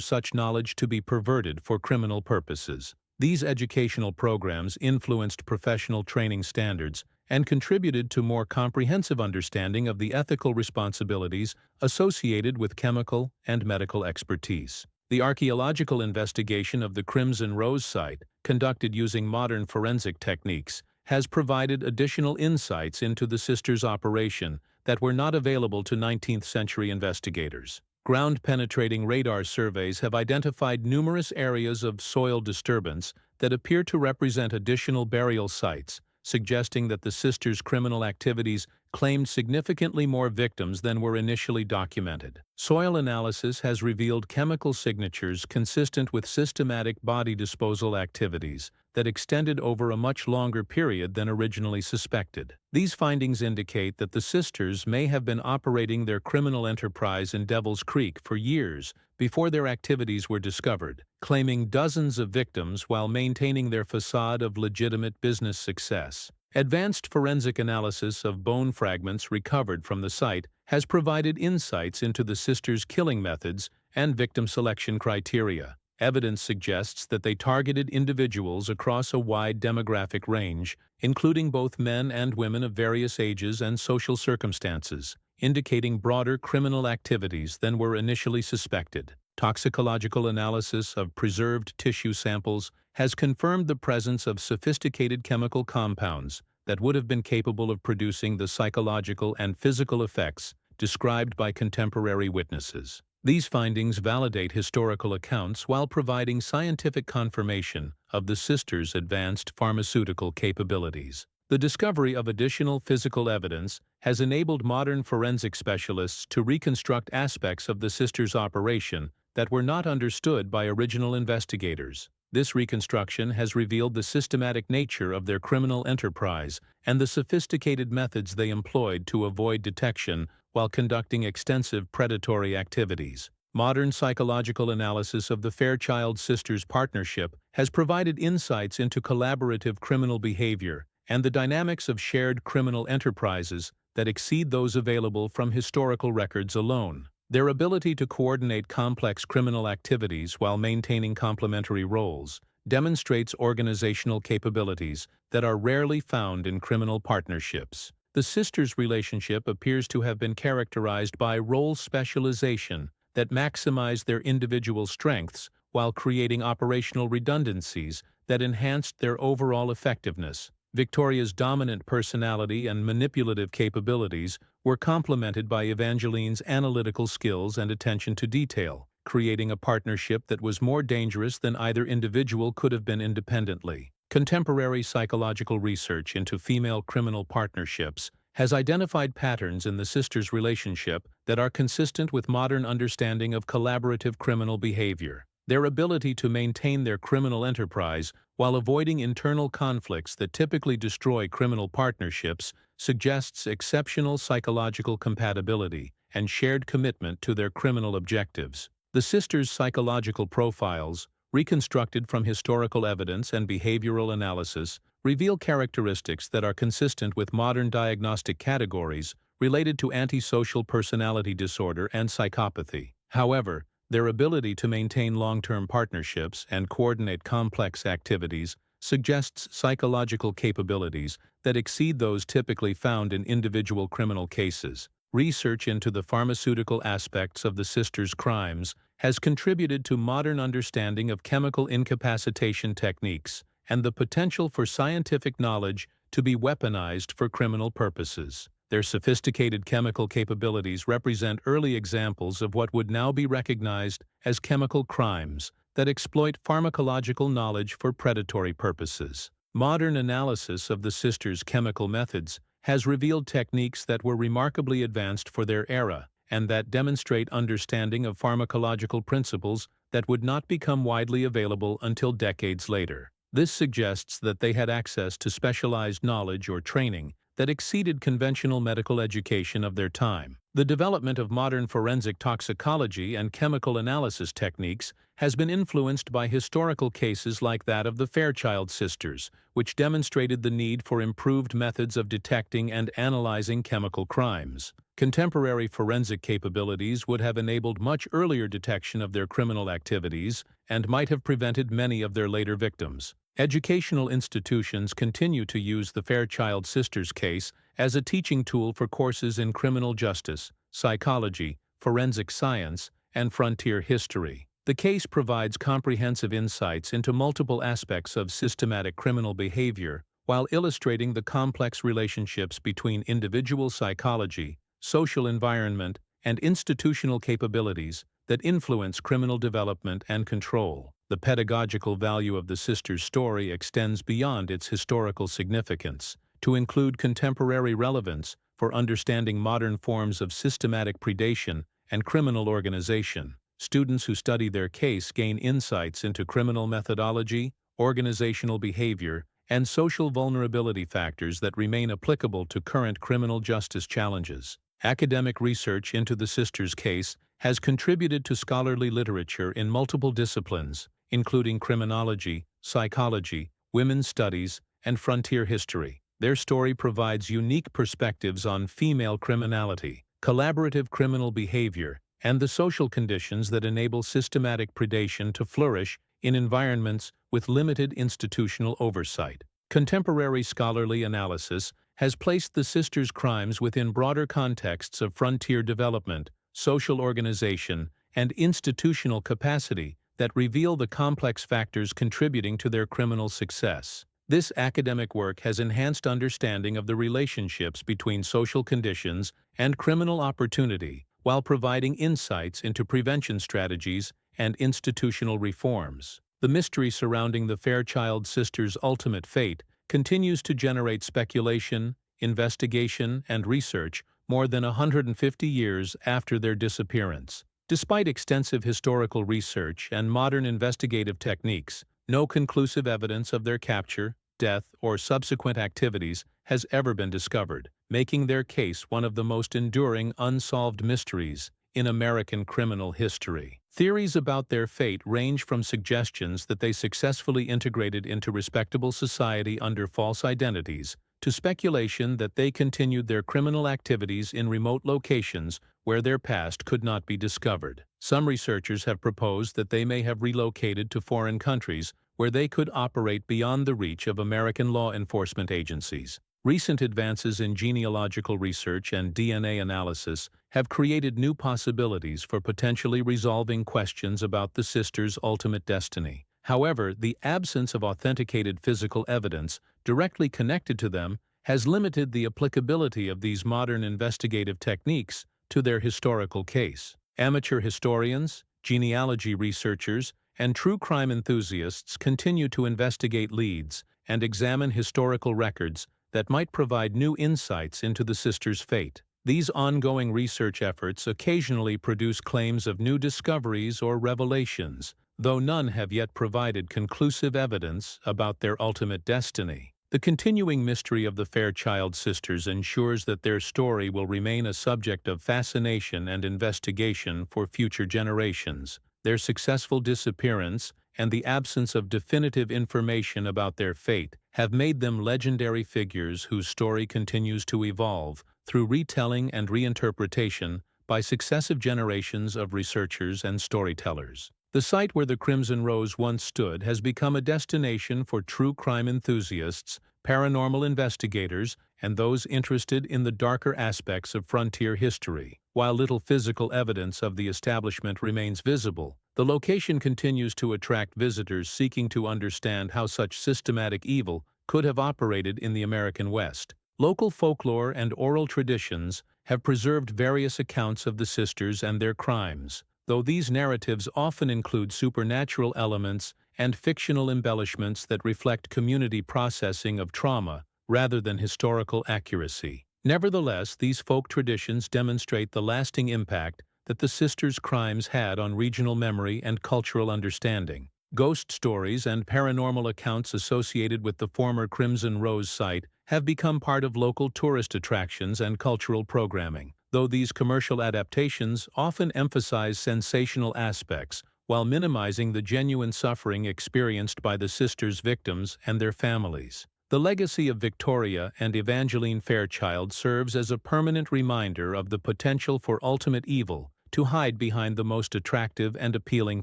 such knowledge to be perverted for criminal purposes. These educational programs influenced professional training standards and contributed to more comprehensive understanding of the ethical responsibilities associated with chemical and medical expertise. The archaeological investigation of the Crimson Rose site, conducted using modern forensic techniques, has provided additional insights into the sisters' operation that were not available to 19th-century investigators. Ground-penetrating radar surveys have identified numerous areas of soil disturbance that appear to represent additional burial sites, suggesting that the sisters' criminal activities claimed significantly more victims than were initially documented. Soil analysis has revealed chemical signatures consistent with systematic body disposal activities that extended over a much longer period than originally suspected. These findings indicate that the sisters may have been operating their criminal enterprise in Devil's Creek for years before their activities were discovered, claiming dozens of victims while maintaining their facade of legitimate business success. Advanced forensic analysis of bone fragments recovered from the site has provided insights into the sisters' killing methods and victim selection criteria. Evidence suggests that they targeted individuals across a wide demographic range, including both men and women of various ages and social circumstances, indicating broader criminal activities than were initially suspected. Toxicological analysis of preserved tissue samples has confirmed the presence of sophisticated chemical compounds that would have been capable of producing the psychological and physical effects described by contemporary witnesses. These findings validate historical accounts while providing scientific confirmation of the sisters' advanced pharmaceutical capabilities. The discovery of additional physical evidence has enabled modern forensic specialists to reconstruct aspects of the sisters' operation that were not understood by original investigators. This reconstruction has revealed the systematic nature of their criminal enterprise and the sophisticated methods they employed to avoid detection while conducting extensive predatory activities. Modern psychological analysis of the Fairchild Sisters partnership has provided insights into collaborative criminal behavior and the dynamics of shared criminal enterprises that exceed those available from historical records alone. Their ability to coordinate complex criminal activities while maintaining complementary roles demonstrates organizational capabilities that are rarely found in criminal partnerships. The sisters' relationship appears to have been characterized by role specialization that maximized their individual strengths while creating operational redundancies that enhanced their overall effectiveness. Victoria's dominant personality and manipulative capabilities were complemented by Evangeline's analytical skills and attention to detail, creating a partnership that was more dangerous than either individual could have been independently. Contemporary psychological research into female criminal partnerships has identified patterns in the sisters' relationship that are consistent with modern understanding of collaborative criminal behavior. Their ability to maintain their criminal enterprise while avoiding internal conflicts that typically destroy criminal partnerships suggests exceptional psychological compatibility and shared commitment to their criminal objectives. The sisters' psychological profiles, reconstructed from historical evidence and behavioral analysis, reveal characteristics that are consistent with modern diagnostic categories related to antisocial personality disorder and psychopathy. However, their ability to maintain long-term partnerships and coordinate complex activities suggests psychological capabilities that exceed those typically found in individual criminal cases. Research into the pharmaceutical aspects of the sisters' crimes has contributed to modern understanding of chemical incapacitation techniques and the potential for scientific knowledge to be weaponized for criminal purposes. Their sophisticated chemical capabilities represent early examples of what would now be recognized as chemical crimes that exploit pharmacological knowledge for predatory purposes. Modern analysis of the sisters' chemical methods has revealed techniques that were remarkably advanced for their era and that demonstrate understanding of pharmacological principles that would not become widely available until decades later. This suggests that they had access to specialized knowledge or training that exceeded conventional medical education of their time. The development of modern forensic toxicology and chemical analysis techniques has been influenced by historical cases like that of the Fairchild sisters, which demonstrated the need for improved methods of detecting and analyzing chemical crimes. Contemporary forensic capabilities would have enabled much earlier detection of their criminal activities and might have prevented many of their later victims. Educational institutions continue to use the Fairchild sisters case as a teaching tool for courses in criminal justice, psychology, forensic science, and frontier history. The case provides comprehensive insights into multiple aspects of systematic criminal behavior while illustrating the complex relationships between individual psychology, social environment, and institutional capabilities that influence criminal development and control. The pedagogical value of the sisters' story extends beyond its historical significance to include contemporary relevance for understanding modern forms of systematic predation and criminal organization. Students who study their case gain insights into criminal methodology, organizational behavior, and social vulnerability factors that remain applicable to current criminal justice challenges. Academic research into the sisters' case has contributed to scholarly literature in multiple disciplines, including criminology, psychology, women's studies, and frontier history. Their story provides unique perspectives on female criminality, collaborative criminal behavior, and the social conditions that enable systematic predation to flourish in environments with limited institutional oversight. Contemporary scholarly analysis has placed the sisters' crimes within broader contexts of frontier development, social organization, and institutional capacity that reveal the complex factors contributing to their criminal success. This academic work has enhanced understanding of the relationships between social conditions and criminal opportunity, while providing insights into prevention strategies and institutional reforms. The mystery surrounding the Fairchild sisters' ultimate fate continues to generate speculation, investigation, and research more than 150 years after their disappearance. Despite extensive historical research and modern investigative techniques, no conclusive evidence of their capture, death, or subsequent activities has ever been discovered, making their case one of the most enduring unsolved mysteries in American criminal history. Theories about their fate range from suggestions that they successfully integrated into respectable society under false identities to speculation that they continued their criminal activities in remote locations where their past could not be discovered. Some researchers have proposed that they may have relocated to foreign countries where they could operate beyond the reach of American law enforcement agencies. Recent advances in genealogical research and DNA analysis have created new possibilities for potentially resolving questions about the sisters' ultimate destiny. However, the absence of authenticated physical evidence directly connected to them has limited the applicability of these modern investigative techniques to their historical case. Amateur historians, genealogy researchers, and true crime enthusiasts continue to investigate leads and examine historical records that might provide new insights into the sisters' fate. These ongoing research efforts occasionally produce claims of new discoveries or revelations, though none have yet provided conclusive evidence about their ultimate destiny. The continuing mystery of the Fairchild sisters ensures that their story will remain a subject of fascination and investigation for future generations. Their successful disappearance and the absence of definitive information about their fate have made them legendary figures whose story continues to evolve through retelling and reinterpretation by successive generations of researchers and storytellers. The site where the Crimson Rose once stood has become a destination for true crime enthusiasts, paranormal investigators, and those interested in the darker aspects of frontier history. While little physical evidence of the establishment remains visible, the location continues to attract visitors seeking to understand how such systematic evil could have operated in the American West. Local folklore and oral traditions have preserved various accounts of the sisters and their crimes, though these narratives often include supernatural elements and fictional embellishments that reflect community processing of trauma rather than historical accuracy. Nevertheless, these folk traditions demonstrate the lasting impact that the sisters' crimes had on regional memory and cultural understanding. Ghost stories and paranormal accounts associated with the former Crimson Rose site have become part of local tourist attractions and cultural programming, though these commercial adaptations often emphasize sensational aspects while minimizing the genuine suffering experienced by the sisters' victims and their families. The legacy of Victoria and Evangeline Fairchild serves as a permanent reminder of the potential for ultimate evil to hide behind the most attractive and appealing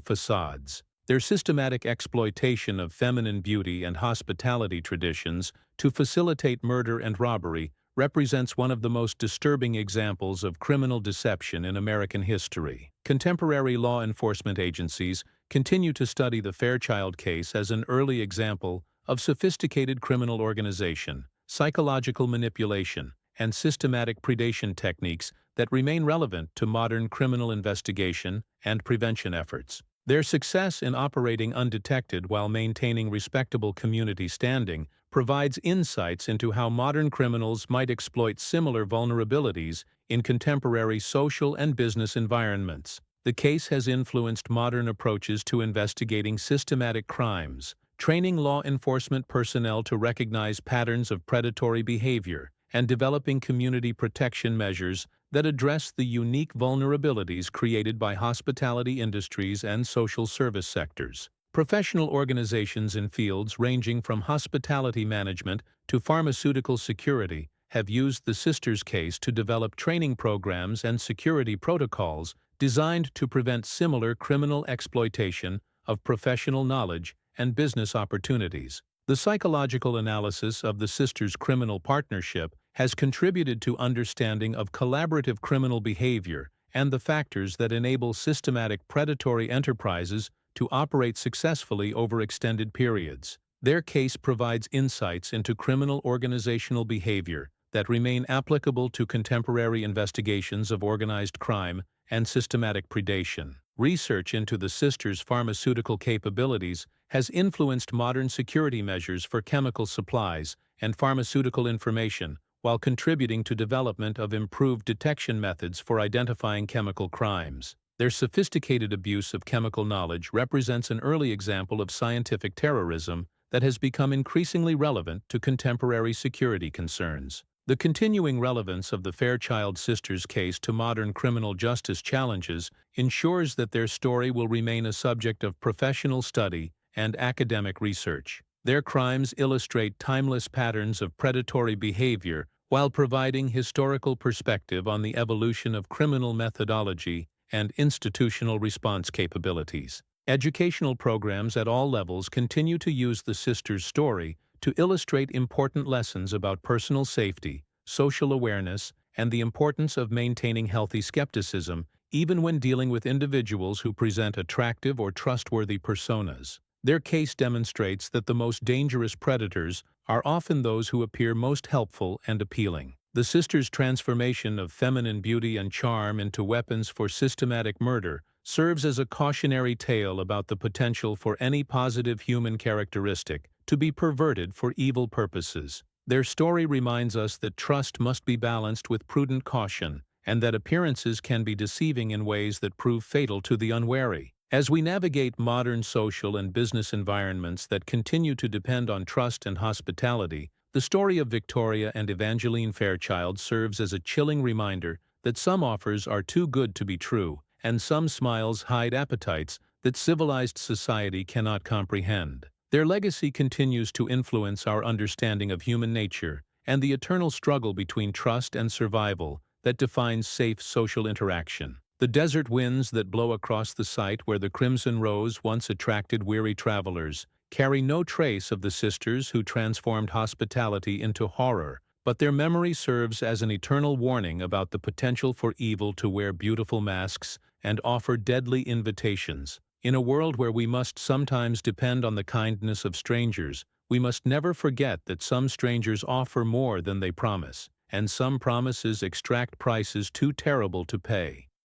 facades. Their systematic exploitation of feminine beauty and hospitality traditions to facilitate murder and robbery represents one of the most disturbing examples of criminal deception in American history. Contemporary law enforcement agencies continue to study the Fairchild case as an early example of sophisticated criminal organization, psychological manipulation, and systematic predation techniques that remain relevant to modern criminal investigation and prevention efforts. Their success in operating undetected while maintaining respectable community standing provides insights into how modern criminals might exploit similar vulnerabilities in contemporary social and business environments. The case has influenced modern approaches to investigating systematic crimes, training law enforcement personnel to recognize patterns of predatory behavior, and developing community protection measures that address the unique vulnerabilities created by hospitality industries and social service sectors. Professional organizations in fields ranging from hospitality management to pharmaceutical security have used the sisters' case to develop training programs and security protocols designed to prevent similar criminal exploitation of professional knowledge and business opportunities. The psychological analysis of the sisters' criminal partnership has contributed to understanding of collaborative criminal behavior and the factors that enable systematic predatory enterprises to operate successfully over extended periods. Their case provides insights into criminal organizational behavior that remain applicable to contemporary investigations of organized crime and systematic predation. Research into the sisters' pharmaceutical capabilities has influenced modern security measures for chemical supplies and pharmaceutical information, while contributing to development of improved detection methods for identifying chemical crimes. Their sophisticated abuse of chemical knowledge represents an early example of scientific terrorism that has become increasingly relevant to contemporary security concerns. The continuing relevance of the Fairchild sisters' case to modern criminal justice challenges ensures that their story will remain a subject of professional study and academic research. Their crimes illustrate timeless patterns of predatory behavior while providing historical perspective on the evolution of criminal methodology and institutional response capabilities. Educational programs at all levels continue to use the sisters' story to illustrate important lessons about personal safety, social awareness, and the importance of maintaining healthy skepticism, even when dealing with individuals who present attractive or trustworthy personas. Their case demonstrates that the most dangerous predators are often those who appear most helpful and appealing. The sisters' transformation of feminine beauty and charm into weapons for systematic murder serves as a cautionary tale about the potential for any positive human characteristic to be perverted for evil purposes. Their story reminds us that trust must be balanced with prudent caution, and that appearances can be deceiving in ways that prove fatal to the unwary. As we navigate modern social and business environments that continue to depend on trust and hospitality, the story of Victoria and Evangeline Fairchild serves as a chilling reminder that some offers are too good to be true, and some smiles hide appetites that civilized society cannot comprehend. Their legacy continues to influence our understanding of human nature and the eternal struggle between trust and survival that defines safe social interaction. The desert winds that blow across the site where the crimson rose once attracted weary travelers carry no trace of the sisters who transformed hospitality into horror, but their memory serves as an eternal warning about the potential for evil to wear beautiful masks and offer deadly invitations. In a world where we must sometimes depend on the kindness of strangers, we must never forget that some strangers offer more than they promise, and some promises extract prices too terrible to pay.